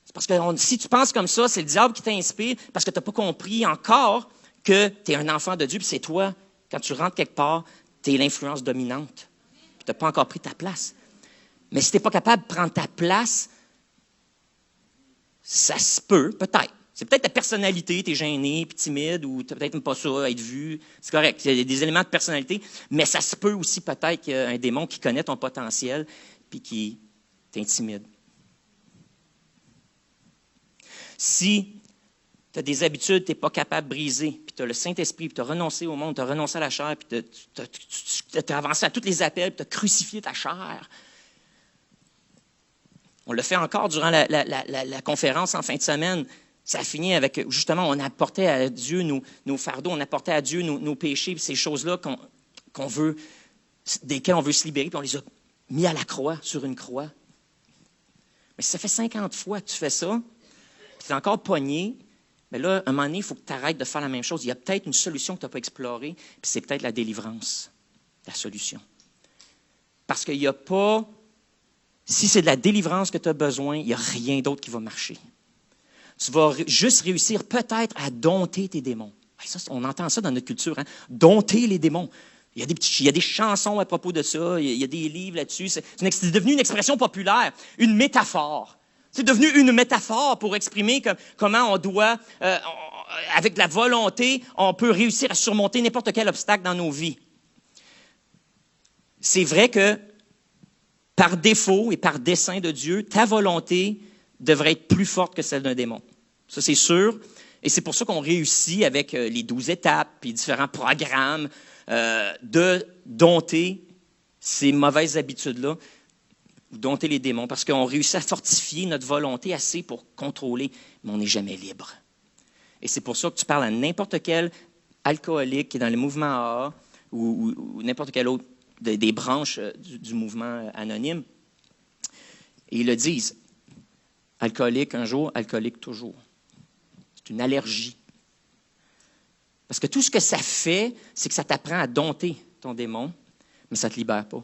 C'est parce que si tu penses comme ça, c'est le diable qui t'inspire parce que tu n'as pas compris encore que tu es un enfant de Dieu, puis c'est toi, quand tu rentres quelque part, tu es l'influence dominante. Tu n'as pas encore pris ta place. Mais si tu n'es pas capable de prendre ta place, ça se peut, peut-être. C'est peut-être ta personnalité, tu es gêné, puis timide, ou tu n'as peut-être même pas ça, être vu. C'est correct, il y a des éléments de personnalité, mais ça se peut aussi peut-être qu'il y a un démon qui connaît ton potentiel, puis qui t'intimide. Si tu as des habitudes que tu n'es pas capable de briser, puis tu as le Saint-Esprit, puis tu as renoncé au monde, tu as renoncé à la chair, puis tu as avancé à tous les appels, puis tu as crucifié ta chair. On le fait encore durant la conférence en fin de semaine. Ça a fini avec, justement, on apportait à Dieu nos fardeaux, on apportait à Dieu nos péchés, puis ces choses-là desquelles on veut se libérer, puis on les a mis à la croix, sur une croix. Mais si ça fait 50 fois que tu fais ça, tu es encore pogné, mais là, à un moment donné, il faut que tu arrêtes de faire la même chose. Il y a peut-être une solution que tu n'as pas explorée, puis c'est peut-être la délivrance, la solution. Parce qu'il n'y a pas... Si c'est de la délivrance que tu as besoin, il n'y a rien d'autre qui va marcher. Tu vas juste réussir peut-être à dompter tes démons. Ça, on entend ça dans notre culture, hein? Dompter les démons. Il y a des chansons à propos de ça, il y a des livres là-dessus. C'est devenu une expression populaire, une métaphore. C'est devenu une métaphore pour exprimer comment on doit, avec de la volonté, on peut réussir à surmonter n'importe quel obstacle dans nos vies. C'est vrai que par défaut et par dessein de Dieu, ta volonté devrait être plus forte que celle d'un démon. Ça, c'est sûr. Et c'est pour ça qu'on réussit avec les 12 étapes et différents programmes de dompter ces mauvaises habitudes-là, dompter les démons, parce qu'on réussit à fortifier notre volonté assez pour contrôler, mais on n'est jamais libre. Et c'est pour ça que tu parles à n'importe quel alcoolique qui est dans le mouvement AA ou n'importe quelle autre des branches du mouvement anonyme, et ils le disent, alcoolique un jour, alcoolique toujours. C'est une allergie. Parce que tout ce que ça fait, c'est que ça t'apprend à dompter ton démon, mais ça ne te libère pas.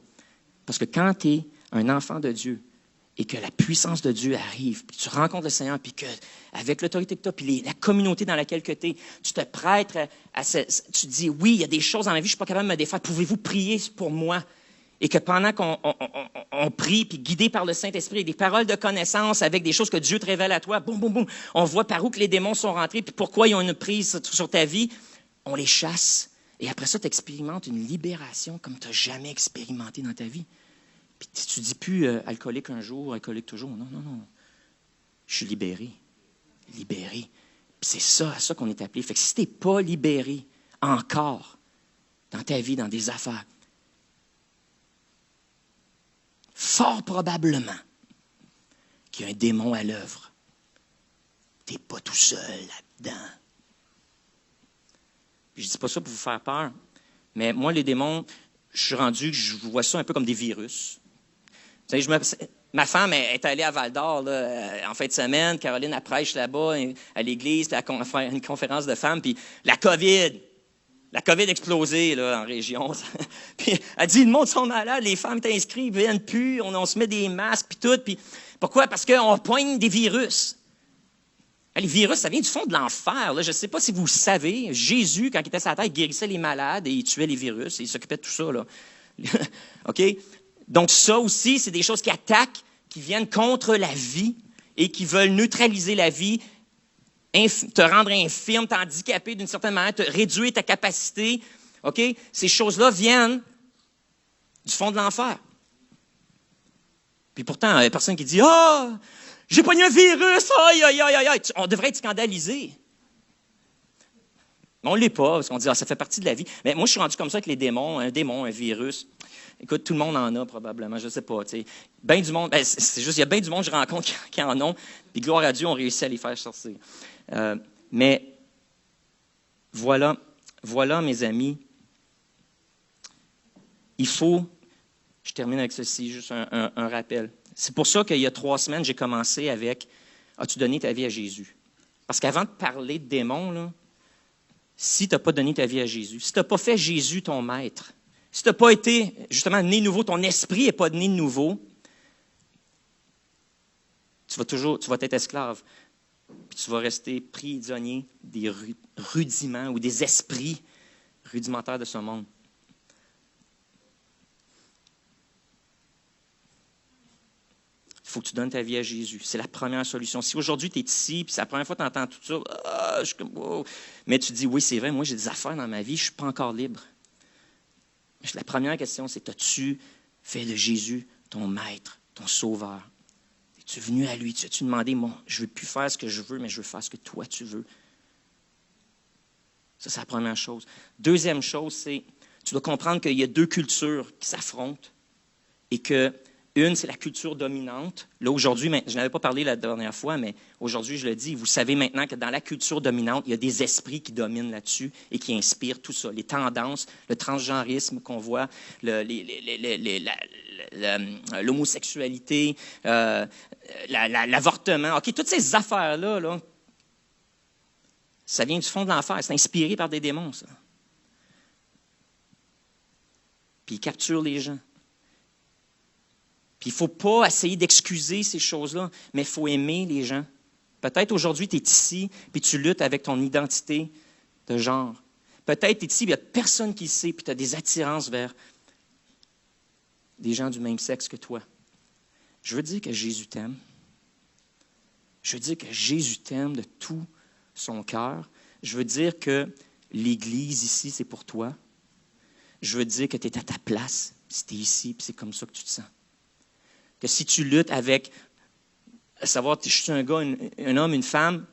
Parce que quand tu es un enfant de Dieu et que la puissance de Dieu arrive, puis tu rencontres le Seigneur, puis qu'avec l'autorité que tu as, puis la communauté dans laquelle tu es, tu te prêtes tu te dis, oui, il y a des choses dans ma vie, je ne suis pas capable de me défaire, pouvez-vous prier pour moi? Et que pendant qu'on prie, puis guidé par le Saint-Esprit, des paroles de connaissance avec des choses que Dieu te révèle à toi, boum, boum, boum, on voit par où que les démons sont rentrés, puis pourquoi ils ont une prise sur ta vie, on les chasse. Et après ça, tu expérimentes une libération comme tu n'as jamais expérimenté dans ta vie. Puis tu ne dis plus alcoolique un jour, alcoolique toujours. Non, non, non. Je suis libéré. Libéré. Puis c'est ça, à ça qu'on est appelé. Fait que si tu n'es pas libéré encore dans ta vie, dans des affaires, fort probablement qu'il y a un démon à l'œuvre. Tu n'es pas tout seul là-dedans. Puis je ne dis pas ça pour vous faire peur, mais moi, les démons, je suis rendu, je vois ça un peu comme des virus. Vous savez, ma femme est allée à Val-d'Or en fin de semaine. Caroline, elle prêche là-bas à l'église, puis elle fait une conférence de femmes. Puis la COVID a explosé là, en région. Puis elle dit, le monde sont malades, les femmes sont inscrites, ils ne viennent plus, on se met des masques, puis tout. Puis pourquoi? Parce qu'on poigne des virus. Les virus, ça vient du fond de l'enfer. Là. Je ne sais pas si vous savez, Jésus, quand il était sur la terre, il guérissait les malades et il tuait les virus. Et il s'occupait de tout ça. Là. OK? Donc ça aussi, c'est des choses qui attaquent, qui viennent contre la vie et qui veulent neutraliser la vie, te rendre infirme, t'handicaper d'une certaine manière, te réduire ta capacité. OK? Ces choses-là viennent du fond de l'enfer. Puis pourtant, il n'y a personne qui dit « Ah! Oh, j'ai pogné un virus! Aïe, aïe, aïe, aïe! » On devrait être scandalisé. Mais on ne l'est pas, parce qu'on dit « Ah, ça fait partie de la vie. » Mais moi, je suis rendu comme ça avec les démons, un virus. Écoute, tout le monde en a probablement, je ne sais pas. Ben du monde, c'est juste, il y a bien du monde que je rencontre qui en ont, puis gloire à Dieu, on réussit à les faire sortir. Mais voilà, mes amis, il faut, je termine avec ceci, juste un rappel. C'est pour ça qu'il y a 3 semaines, j'ai commencé avec « As-tu donné ta vie à Jésus? » Parce qu'avant de parler de démons, là, si tu n'as pas donné ta vie à Jésus, si tu n'as pas fait Jésus ton maître, si tu n'as pas été, justement, né nouveau, ton esprit n'est pas né de nouveau, tu vas être esclave. Puis tu vas rester prisonnier des rudiments ou des esprits rudimentaires de ce monde. Il faut que tu donnes ta vie à Jésus. C'est la première solution. Si aujourd'hui tu es ici, puis c'est la première fois que tu entends tout ça, je suis comme, wow. Mais tu dis, oui, c'est vrai, moi j'ai des affaires dans ma vie, je ne suis pas encore libre. La première question, c'est, as-tu fait de Jésus ton maître, ton sauveur? Es-tu venu à lui? Tu as-tu demandé, je ne veux plus faire ce que je veux, mais je veux faire ce que toi tu veux? Ça, c'est la première chose. Deuxième chose, c'est, tu dois comprendre qu'il y a 2 cultures qui s'affrontent et que une, c'est la culture dominante. Là, aujourd'hui, je n'avais pas parlé la dernière fois, mais aujourd'hui, je le dis, vous savez maintenant que dans la culture dominante, il y a des esprits qui dominent là-dessus et qui inspirent tout ça. Les tendances, le transgenrisme qu'on voit, l'homosexualité, l'avortement. OK, toutes ces affaires-là, là, ça vient du fond de l'enfer. C'est inspiré par des démons, ça. Puis ils capturent les gens. Puis il ne faut pas essayer d'excuser ces choses-là, mais il faut aimer les gens. Peut-être aujourd'hui, tu es ici, puis tu luttes avec ton identité de genre. Peut-être tu es ici, il n'y a personne qui le sait, puis tu as des attirances vers des gens du même sexe que toi. Je veux dire que Jésus t'aime. Je veux dire que Jésus t'aime de tout son cœur. Je veux dire que l'Église ici, c'est pour toi. Je veux dire que tu es à ta place, puis tu es ici, puis c'est comme ça que tu te sens. que si tu luttes avec, à savoir, je suis un gars, un homme, une femme,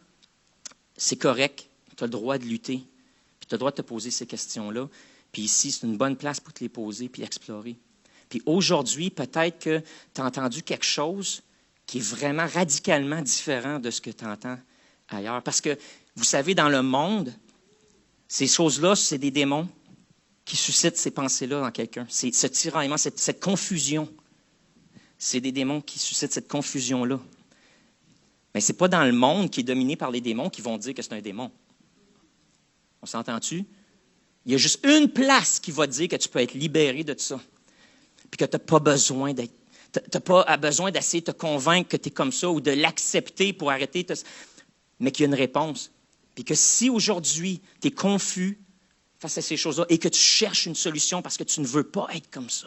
c'est correct. Tu as le droit de lutter. Puis tu as le droit de te poser ces questions-là. Puis ici, c'est une bonne place pour te les poser puis explorer. Puis aujourd'hui, peut-être que tu as entendu quelque chose qui est vraiment radicalement différent de ce que tu entends ailleurs. Parce que, vous savez, dans le monde, ces choses-là, c'est des démons qui suscitent ces pensées-là dans quelqu'un. C'est ce tiraillement, cette confusion. C'est des démons qui suscitent cette confusion-là. Mais ce n'est pas dans le monde qui est dominé par les démons qui vont dire que c'est un démon. On s'entend-tu? Il y a juste une place qui va te dire que tu peux être libéré de ça. Puis que tu n'as pas besoin d'être. Tu n'as pas besoin d'essayer de te convaincre que tu es comme ça ou de l'accepter pour arrêter. Mais qu'il y a une réponse. Puis que si aujourd'hui, tu es confus face à ces choses-là et que tu cherches une solution parce que tu ne veux pas être comme ça,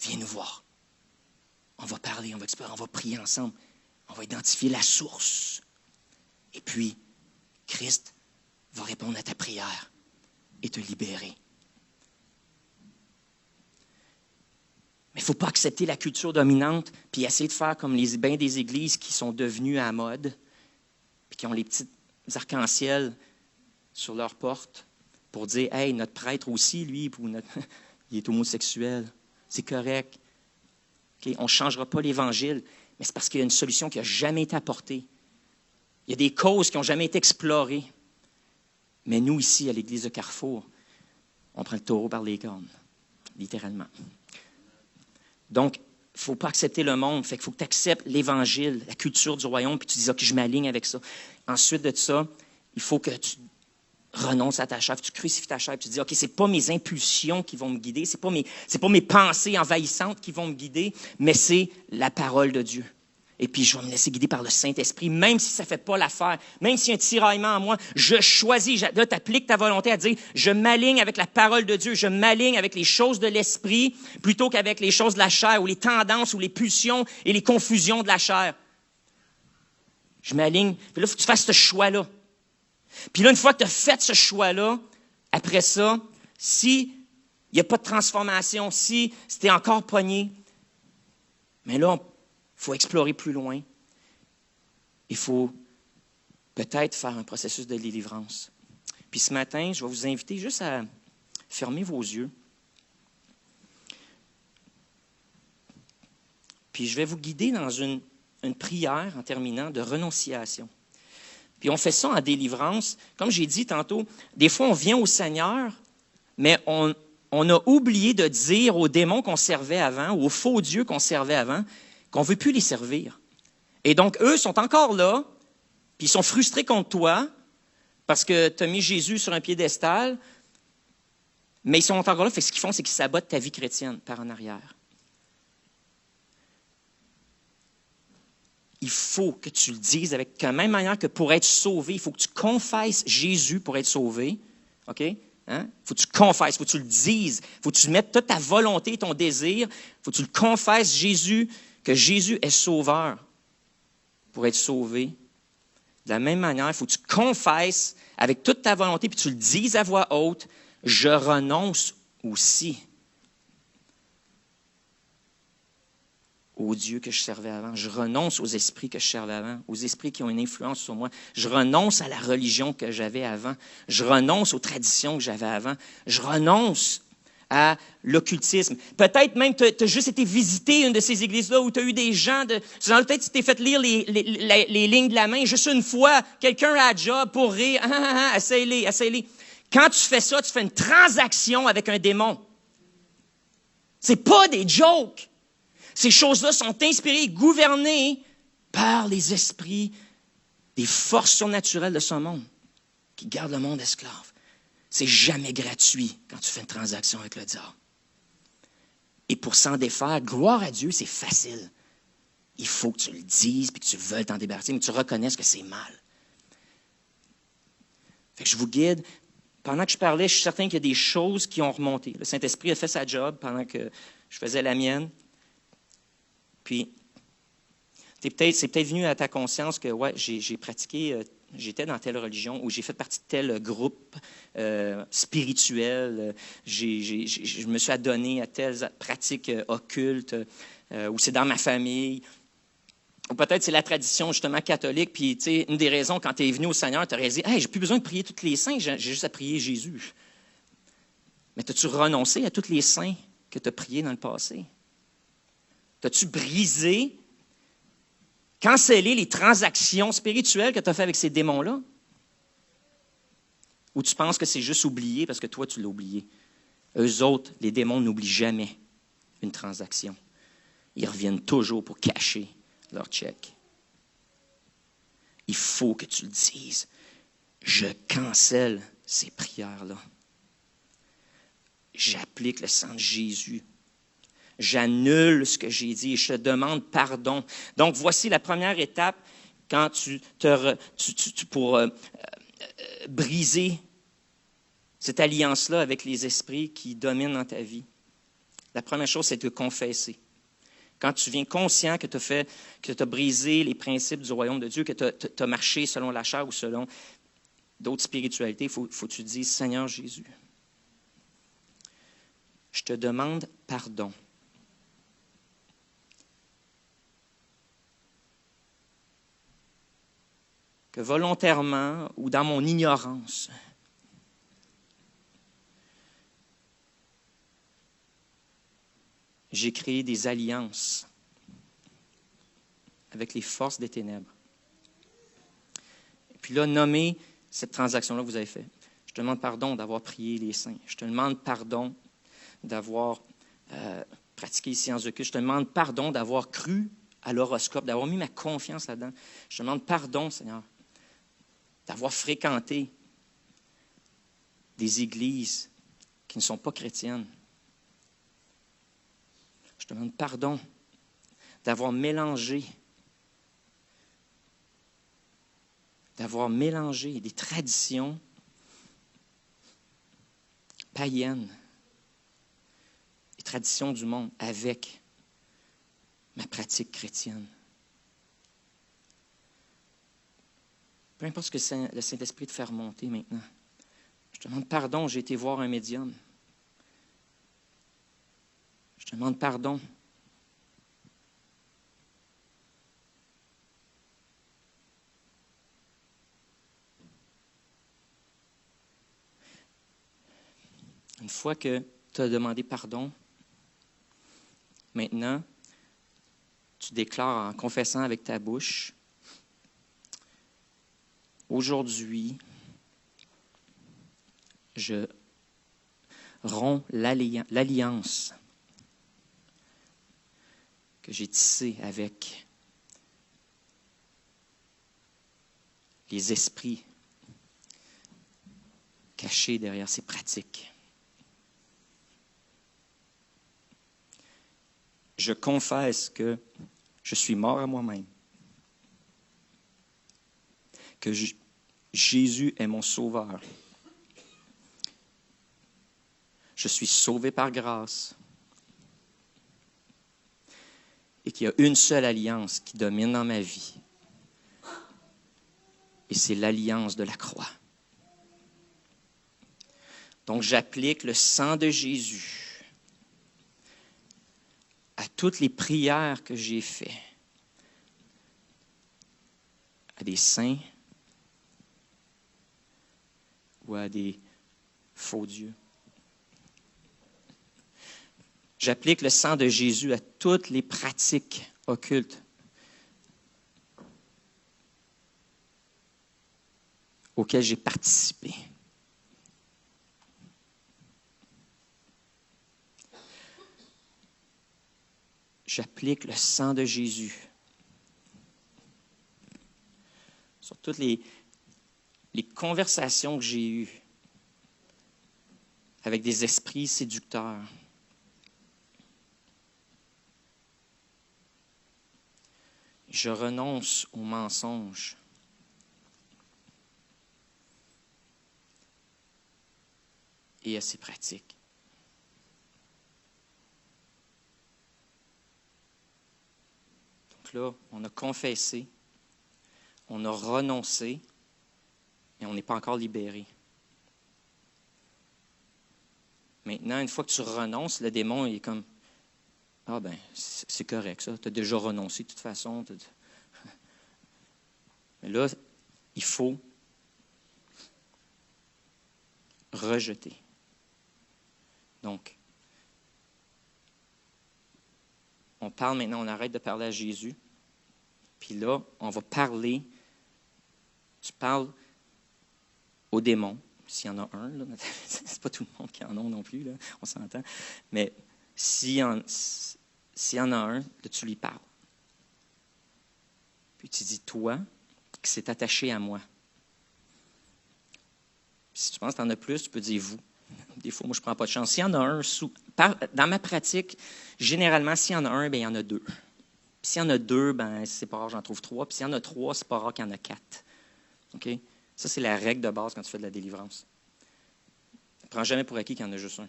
viens nous voir. On va parler, on va explorer, on va prier ensemble. On va identifier la source. Et puis, Christ va répondre à ta prière et te libérer. Mais il ne faut pas accepter la culture dominante puis essayer de faire comme les bains des églises qui sont devenus à la mode puis qui ont les petits arcs-en-ciel sur leur porte pour dire « Hey, notre prêtre aussi, lui, il est homosexuel. C'est correct. Okay? On ne changera pas l'Évangile. » Mais c'est parce qu'il y a une solution qui n'a jamais été apportée. Il y a des causes qui n'ont jamais été explorées. Mais nous, ici, à l'Église de Carrefour, on prend le taureau par les cornes, littéralement. Donc, il ne faut pas accepter le monde. Fait qu'il faut que tu acceptes l'Évangile, la culture du royaume, puis tu dis « OK, je m'aligne avec ça. » Ensuite de ça, il faut que tu renonces à ta chair, tu crucifies ta chair, puis tu dis « OK, ce n'est pas mes impulsions qui vont me guider, ce n'est pas mes pensées envahissantes qui vont me guider, mais c'est la parole de Dieu. » Et puis, je vais me laisser guider par le Saint-Esprit, même si ça ne fait pas l'affaire, même s'il y a un tiraillement en moi, je choisis, là, tu appliques ta volonté à dire, je m'aligne avec la parole de Dieu, je m'aligne avec les choses de l'Esprit, plutôt qu'avec les choses de la chair, ou les tendances, ou les pulsions et les confusions de la chair. Je m'aligne, puis là, il faut que tu fasses ce choix-là. Puis là, une fois que tu as fait ce choix-là, après ça, s'il n'y a pas de transformation, si tu es encore pogné, mais là, il faut explorer plus loin. Il faut peut-être faire un processus de délivrance. Puis ce matin, je vais vous inviter juste à fermer vos yeux. Puis je vais vous guider dans une prière, en terminant, de renonciation. Puis on fait ça en délivrance. Comme j'ai dit tantôt, des fois on vient au Seigneur, mais on a oublié de dire aux démons qu'on servait avant, ou aux faux dieux qu'on servait avant, qu'on ne veut plus les servir. Et donc, eux sont encore là, puis ils sont frustrés contre toi, parce que tu as mis Jésus sur un piédestal, mais ils sont encore là, fait que ce qu'ils font, c'est qu'ils sabotent ta vie chrétienne par en arrière. Il faut que tu le dises avec la même manière que pour être sauvé, il faut que tu confesses Jésus pour être sauvé. OK? Hein? Il faut que tu confesses, il faut que tu le dises, il faut que tu mettes toute ta volonté, ton désir, il faut que tu le confesses, Jésus, que Jésus est sauveur pour être sauvé. De la même manière, il faut que tu confesses avec toute ta volonté, puis tu le dises à voix haute, je renonce aussi aux dieux que je servais avant. Je renonce aux esprits que je servais avant, aux esprits qui ont une influence sur moi. Je renonce à la religion que j'avais avant. Je renonce aux traditions que j'avais avant. Je renonce à l'occultisme. Peut-être même tu as juste été visiter une de ces églises-là où tu as eu des gens, peut-être tu t'es fait lire les lignes de la main. Juste une fois, quelqu'un a un job pour rire. Essaye-les. Quand tu fais ça, tu fais une transaction avec un démon. C'est pas des jokes. Ces choses-là sont inspirées et gouvernées par les esprits des forces surnaturelles de ce monde qui gardent le monde esclave. C'est jamais gratuit quand tu fais une transaction avec le diable. Et pour s'en défaire, gloire à Dieu, c'est facile. Il faut que tu le dises et que tu veuilles t'en débarrasser, mais que tu reconnaisses que c'est mal. Fait que je vous guide. Pendant que je parlais, je suis certain qu'il y a des choses qui ont remonté. Le Saint-Esprit a fait sa job pendant que je faisais la mienne. Puis, c'est peut-être venu à ta conscience que ouais, j'ai pratiqué j'étais dans telle religion ou j'ai fait partie de tel groupe spirituel, je me suis adonné à telles pratiques occultes, ou c'est dans ma famille. Ou peut-être c'est la tradition justement catholique, puis tu sais, une des raisons quand tu es venu au Seigneur, tu aurais dit « Hey, j'ai plus besoin de prier tous les saints, j'ai juste à prier Jésus. » Mais as-tu renoncé à tous les saints que tu as priés dans le passé? As-tu brisé, cancellé les transactions spirituelles que tu as faites avec ces démons-là? Ou tu penses que c'est juste oublié parce que toi, tu l'as oublié? Eux autres, les démons n'oublient jamais une transaction. Ils reviennent toujours pour cacher leur chèque. Il faut que tu le dises. Je cancelle ces prières-là. J'applique le sang de Jésus. J'annule ce que j'ai dit et je te demande pardon. Donc, voici la première étape quand pour briser cette alliance-là avec les esprits qui dominent dans ta vie. La première chose, c'est de confesser. Quand tu viens conscient que tu as brisé les principes du royaume de Dieu, que tu as marché selon la chair ou selon d'autres spiritualités, il faut que tu dises, Seigneur Jésus, je te demande pardon. Que volontairement ou dans mon ignorance, j'ai créé des alliances avec les forces des ténèbres. Et puis là, nommer cette transaction-là que vous avez faite. Je te demande pardon d'avoir prié les saints. Je te demande pardon d'avoir pratiqué les sciences occultes. Je te demande pardon d'avoir cru à l'horoscope, d'avoir mis ma confiance là-dedans. Je te demande pardon, Seigneur, d'avoir fréquenté des églises qui ne sont pas chrétiennes. Je te demande pardon d'avoir mélangé des traditions païennes, des traditions du monde avec ma pratique chrétienne. Peu importe ce que le Saint-Esprit te fait remonter maintenant. Je te demande pardon, j'ai été voir un médium. Je te demande pardon. Une fois que tu as demandé pardon, maintenant, tu déclares en confessant avec ta bouche, aujourd'hui, je romps l'alliance que j'ai tissée avec les esprits cachés derrière ces pratiques. Je confesse que je suis mort à moi-même, que Jésus est mon sauveur. Je suis sauvé par grâce et qu'il y a une seule alliance qui domine dans ma vie. Et c'est l'alliance de la croix. Donc, j'applique le sang de Jésus à toutes les prières que j'ai faites, à des saints ou à des faux dieux. J'applique le sang de Jésus à toutes les pratiques occultes auxquelles j'ai participé. J'applique le sang de Jésus sur toutes les conversations que j'ai eues avec des esprits séducteurs. Je renonce aux mensonges. Et à ces pratiques. Donc là, on a confessé, on a renoncé, mais on n'est pas encore libéré. Maintenant, une fois que tu renonces, le démon il est comme « Ah ben, c'est correct ça, tu as déjà renoncé de toute façon. » Mais là, il faut rejeter. Donc, on parle maintenant, on arrête de parler à Jésus. Puis là, on va parler, tu parles au démon, s'il y en a un, là, c'est pas tout le monde qui en a non plus, là, on s'entend, mais s'il y en a un, là, tu lui parles. Puis tu dis, toi, qui s'est attaché à moi. Puis si tu penses que tu en as plus, tu peux dire vous. Des fois, moi, je ne prends pas de chance. S'il y en a un, dans ma pratique, généralement, s'il y en a un, bien, il y en a deux. Puis s'il y en a deux, ben, c'est pas rare, j'en trouve trois. Puis s'il y en a trois, c'est pas rare qu'il y en a quatre. OK? Ça, c'est la règle de base quand tu fais de la délivrance. Ne prends jamais pour acquis qu'il y en a juste un.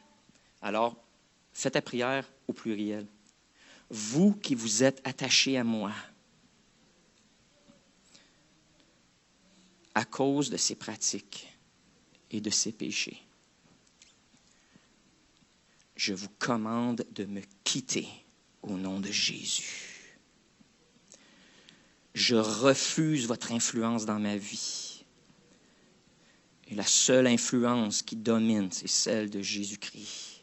Alors, fais ta prière au pluriel. Vous qui vous êtes attachés à moi, à cause de ces pratiques et de ces péchés, je vous commande de me quitter au nom de Jésus. Je refuse votre influence dans ma vie. Et la seule influence qui domine, c'est celle de Jésus-Christ.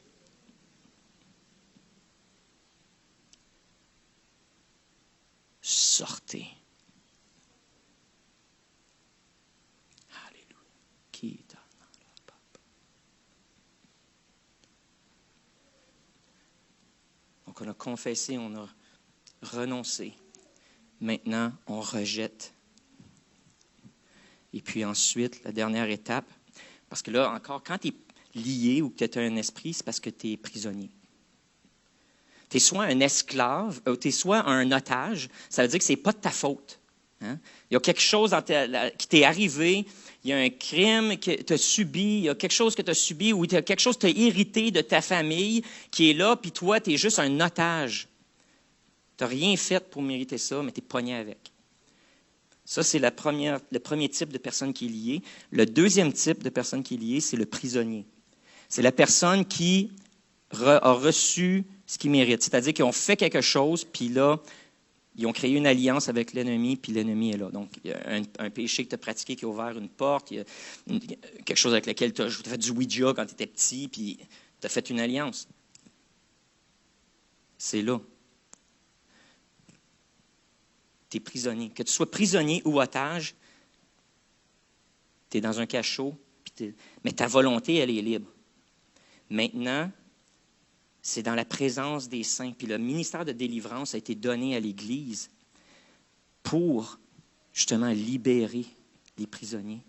Sortez. Alléluia. Quitte. Donc, on a confessé, on a renoncé. Maintenant, on rejette. Et puis ensuite, la dernière étape, parce que là, encore, quand tu es lié ou que tu as un esprit, c'est parce que tu es prisonnier. Tu es soit un esclave, tu es soit un otage, ça veut dire que ce n'est pas de ta faute. Hein? Il y a quelque chose qui t'est arrivé, il y a un crime que tu as subi, il y a quelque chose que tu as subi ou il y a quelque chose que tu as hérité de ta famille qui est là, puis toi, tu es juste un otage. Tu n'as rien fait pour mériter ça, mais tu es pogné avec. Ça, c'est le premier type de personne qui est liée. Le deuxième type de personne qui est liée, c'est le prisonnier. C'est la personne qui a reçu ce qu'il mérite. C'est-à-dire qu'ils ont fait quelque chose, puis là, ils ont créé une alliance avec l'ennemi, puis l'ennemi est là. Donc, il y a un péché que tu as pratiqué qui a ouvert une porte, il y a quelque chose avec lequel tu as fait du Ouija quand tu étais petit, puis tu as fait une alliance. C'est là. Tu es prisonnier. Que tu sois prisonnier ou otage, tu es dans un cachot, mais ta volonté, elle est libre. Maintenant, c'est dans la présence des saints. Puis le ministère de délivrance a été donné à l'Église pour, justement, libérer les prisonniers.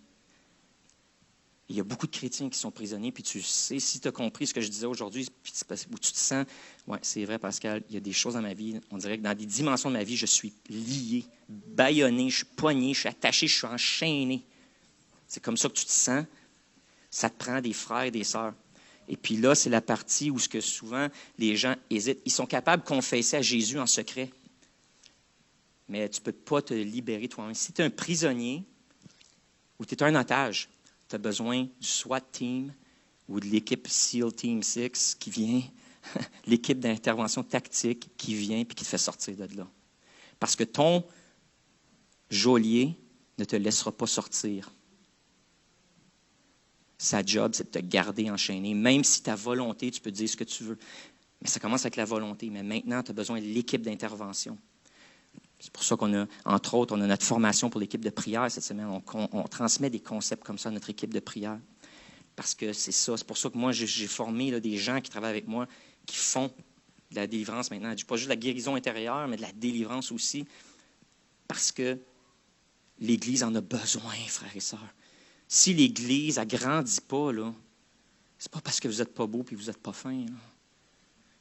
Il y a beaucoup de chrétiens qui sont prisonniers, puis tu sais, si tu as compris ce que je disais aujourd'hui, où tu te sens, oui, c'est vrai, Pascal, il y a des choses dans ma vie, on dirait que dans des dimensions de ma vie, je suis lié, bâillonné, je suis pogné, je suis attaché, je suis enchaîné. C'est comme ça que tu te sens. Ça te prend des frères et des sœurs. Et puis là, c'est la partie où ce que souvent les gens hésitent. Ils sont capables de confesser à Jésus en secret. Mais tu ne peux pas te libérer toi-même. Si tu es un prisonnier ou tu es un otage, tu as besoin du SWAT team ou de l'équipe SEAL Team 6 qui vient, l'équipe d'intervention tactique qui vient et qui te fait sortir de là. Parce que ton geôlier ne te laissera pas sortir. Sa job, c'est de te garder enchaîné. Même si ta volonté, tu peux dire ce que tu veux. Mais ça commence avec la volonté. Mais maintenant, tu as besoin de l'équipe d'intervention. C'est pour ça qu'on a, entre autres, on a notre formation pour l'équipe de prière cette semaine. On transmet des concepts comme ça à notre équipe de prière. Parce que c'est ça. C'est pour ça que moi, j'ai formé là, des gens qui travaillent avec moi, qui font de la délivrance maintenant. Je ne dis pas juste de la guérison intérieure, mais de la délivrance aussi. Parce que l'Église en a besoin, frères et sœurs. Si l'Église ne grandit pas, ce n'est pas parce que vous n'êtes pas beau et vous n'êtes pas fin. Là.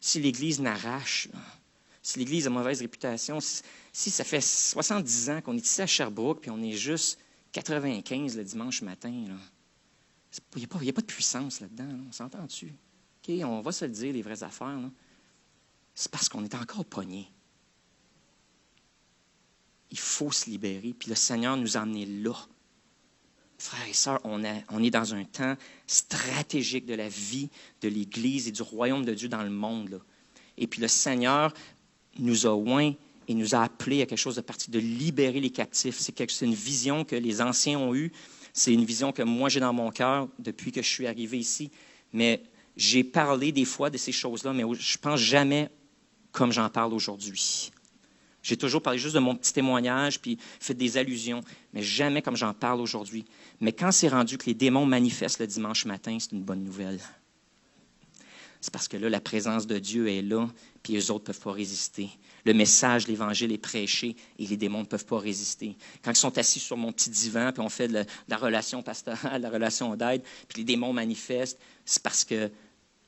Si l'Église n'arrache, là, si l'Église a mauvaise réputation, si ça fait 70 ans qu'on est ici à Sherbrooke puis on est juste 95 le dimanche matin, il n'y a pas de puissance là-dedans. Là, on s'entend dessus. Okay, on va se le dire, les vraies affaires. Là. C'est parce qu'on est encore pognés. Il faut se libérer. Puis le Seigneur nous a amenés là. frères et sœurs, on est dans un temps stratégique de la vie de l'Église et du royaume de Dieu dans le monde, là. Et puis le Seigneur nous a oints et nous a appelés à quelque chose de parti, de libérer les captifs. C'est une vision que les anciens ont eue. C'est une vision que moi j'ai dans mon cœur depuis que je suis arrivé ici. Mais j'ai parlé des fois de ces choses-là, mais je ne pense jamais comme j'en parle aujourd'hui. J'ai toujours parlé juste de mon petit témoignage, puis fait des allusions, mais jamais comme j'en parle aujourd'hui. Mais quand c'est rendu que les démons manifestent le dimanche matin, c'est une bonne nouvelle. C'est parce que là, la présence de Dieu est là, puis eux autres ne peuvent pas résister. Le message, l'Évangile est prêché, et les démons ne peuvent pas résister. Quand ils sont assis sur mon petit divan, puis on fait de la relation pastorale, de la relation d'aide, puis les démons manifestent, c'est parce qu'il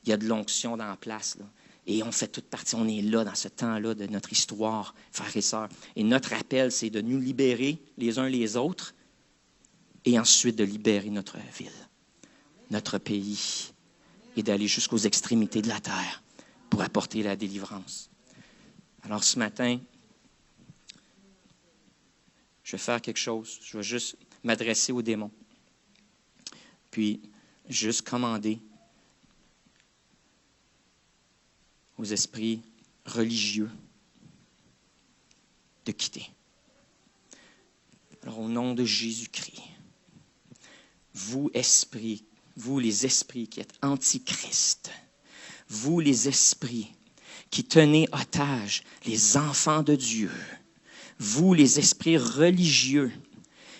y a de l'onction dans la place, là. Et on fait toute partie, on est là dans ce temps-là de notre histoire, frères et sœurs. Et notre appel, c'est de nous libérer les uns les autres, et ensuite de libérer notre ville, notre pays, et d'aller jusqu'aux extrémités de la terre pour apporter la délivrance. Alors ce matin, je vais faire quelque chose. Je vais juste m'adresser aux démons. Puis, juste commander aux esprits religieux de quitter. Alors, au nom de Jésus-Christ, vous, esprits, vous les esprits qui êtes antichrist, vous les esprits qui tenez otage les enfants de Dieu, vous les esprits religieux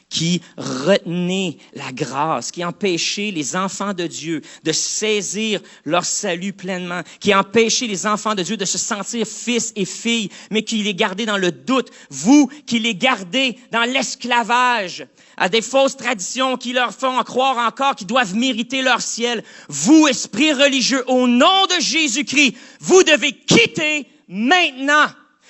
qui retenez la grâce, qui empêchez les enfants de Dieu de saisir leur salut pleinement, qui empêchez les enfants de Dieu de se sentir fils et filles, mais qui les gardez dans le doute, vous qui les gardez dans l'esclavage, à des fausses traditions qui leur font croire encore qu'ils doivent mériter leur ciel. Vous, esprits religieux, au nom de Jésus-Christ, vous devez quitter maintenant.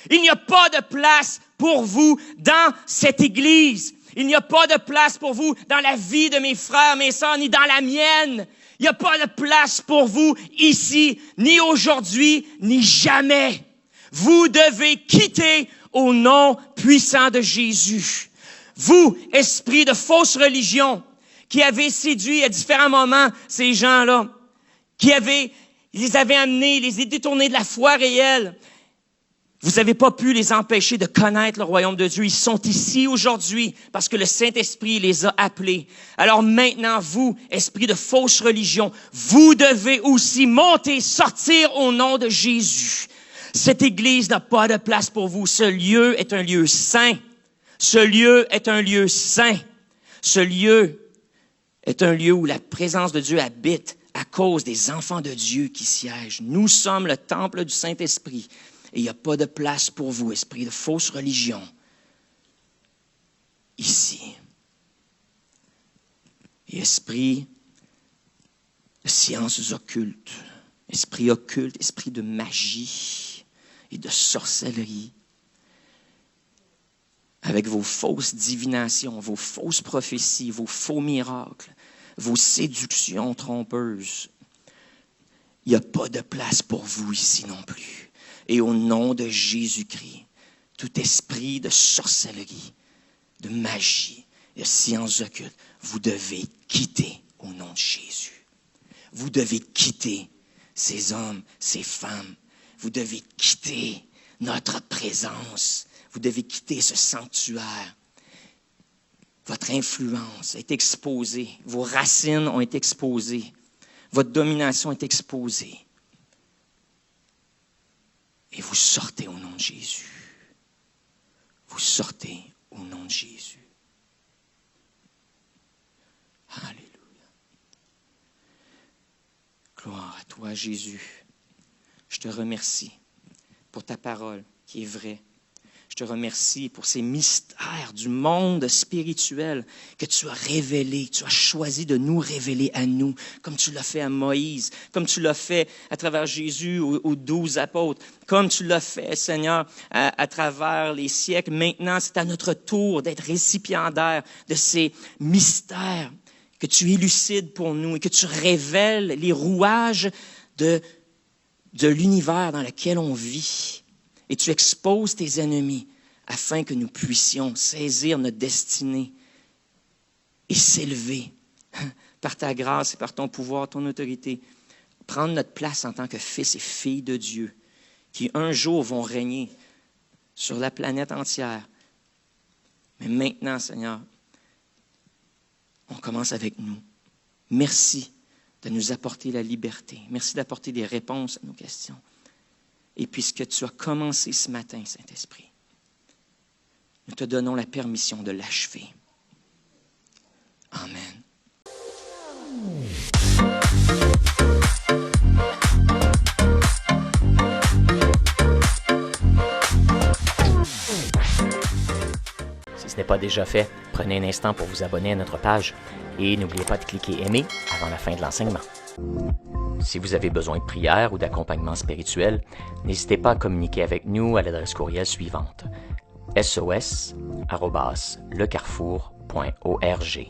Il n'y a pas de place pour vous dans cette Église. Il n'y a pas de place pour vous dans la vie de mes frères, mes sœurs, ni dans la mienne. Il n'y a pas de place pour vous ici, ni aujourd'hui, ni jamais. Vous devez quitter au nom puissant de Jésus. Vous, esprits de fausse religion, qui avez séduit à différents moments ces gens-là, ils les avaient amenés, les a détournés de la foi réelle. Vous n'avez pas pu les empêcher de connaître le royaume de Dieu. Ils sont ici aujourd'hui parce que le Saint-Esprit les a appelés. Alors maintenant, vous, esprits de fausse religion, vous devez aussi monter, sortir au nom de Jésus. Cette Église n'a pas de place pour vous. Ce lieu est un lieu saint. Ce lieu est un lieu saint. Ce lieu est un lieu où la présence de Dieu habite à cause des enfants de Dieu qui siègent. Nous sommes le temple du Saint-Esprit. Et il n'y a pas de place pour vous, esprit de fausse religion, ici. Et esprit de sciences occultes, esprit occulte, esprit de magie et de sorcellerie, avec vos fausses divinations, vos fausses prophéties, vos faux miracles, vos séductions trompeuses. Il n'y a pas de place pour vous ici non plus. Et au nom de Jésus-Christ, tout esprit de sorcellerie, de magie, de sciences occultes, vous devez quitter au nom de Jésus. Vous devez quitter ces hommes, ces femmes. Vous devez quitter notre présence. Vous devez quitter ce sanctuaire. Votre influence est exposée. Vos racines ont été exposées. Votre domination est exposée. Et vous sortez au nom de Jésus. Vous sortez au nom de Jésus. Alléluia. Gloire à toi, Jésus. Je te remercie pour ta parole qui est vraie. Je te remercie pour ces mystères du monde spirituel que tu as révélés, que tu as choisi de nous révéler à nous, comme tu l'as fait à Moïse, comme tu l'as fait à travers Jésus aux 12 apôtres, comme tu l'as fait, Seigneur, à travers les siècles. Maintenant, c'est à notre tour d'être récipiendaires de ces mystères que tu élucides pour nous et que tu révèles les rouages de l'univers dans lequel on vit. Et tu exposes tes ennemis afin que nous puissions saisir notre destinée et s'élever par ta grâce et par ton pouvoir, ton autorité. Prendre notre place en tant que fils et filles de Dieu qui un jour vont régner sur la planète entière. Mais maintenant, Seigneur, on commence avec nous. Merci de nous apporter la liberté. Merci d'apporter des réponses à nos questions. Et puisque tu as commencé ce matin, Saint-Esprit, nous te donnons la permission de l'achever. Amen. Si ce n'est pas déjà fait, prenez un instant pour vous abonner à notre page et n'oubliez pas de cliquer « Aimer » avant la fin de l'enseignement. Si vous avez besoin de prière ou d'accompagnement spirituel, n'hésitez pas à communiquer avec nous à l'adresse courriel suivante: sos@lecarrefour.org.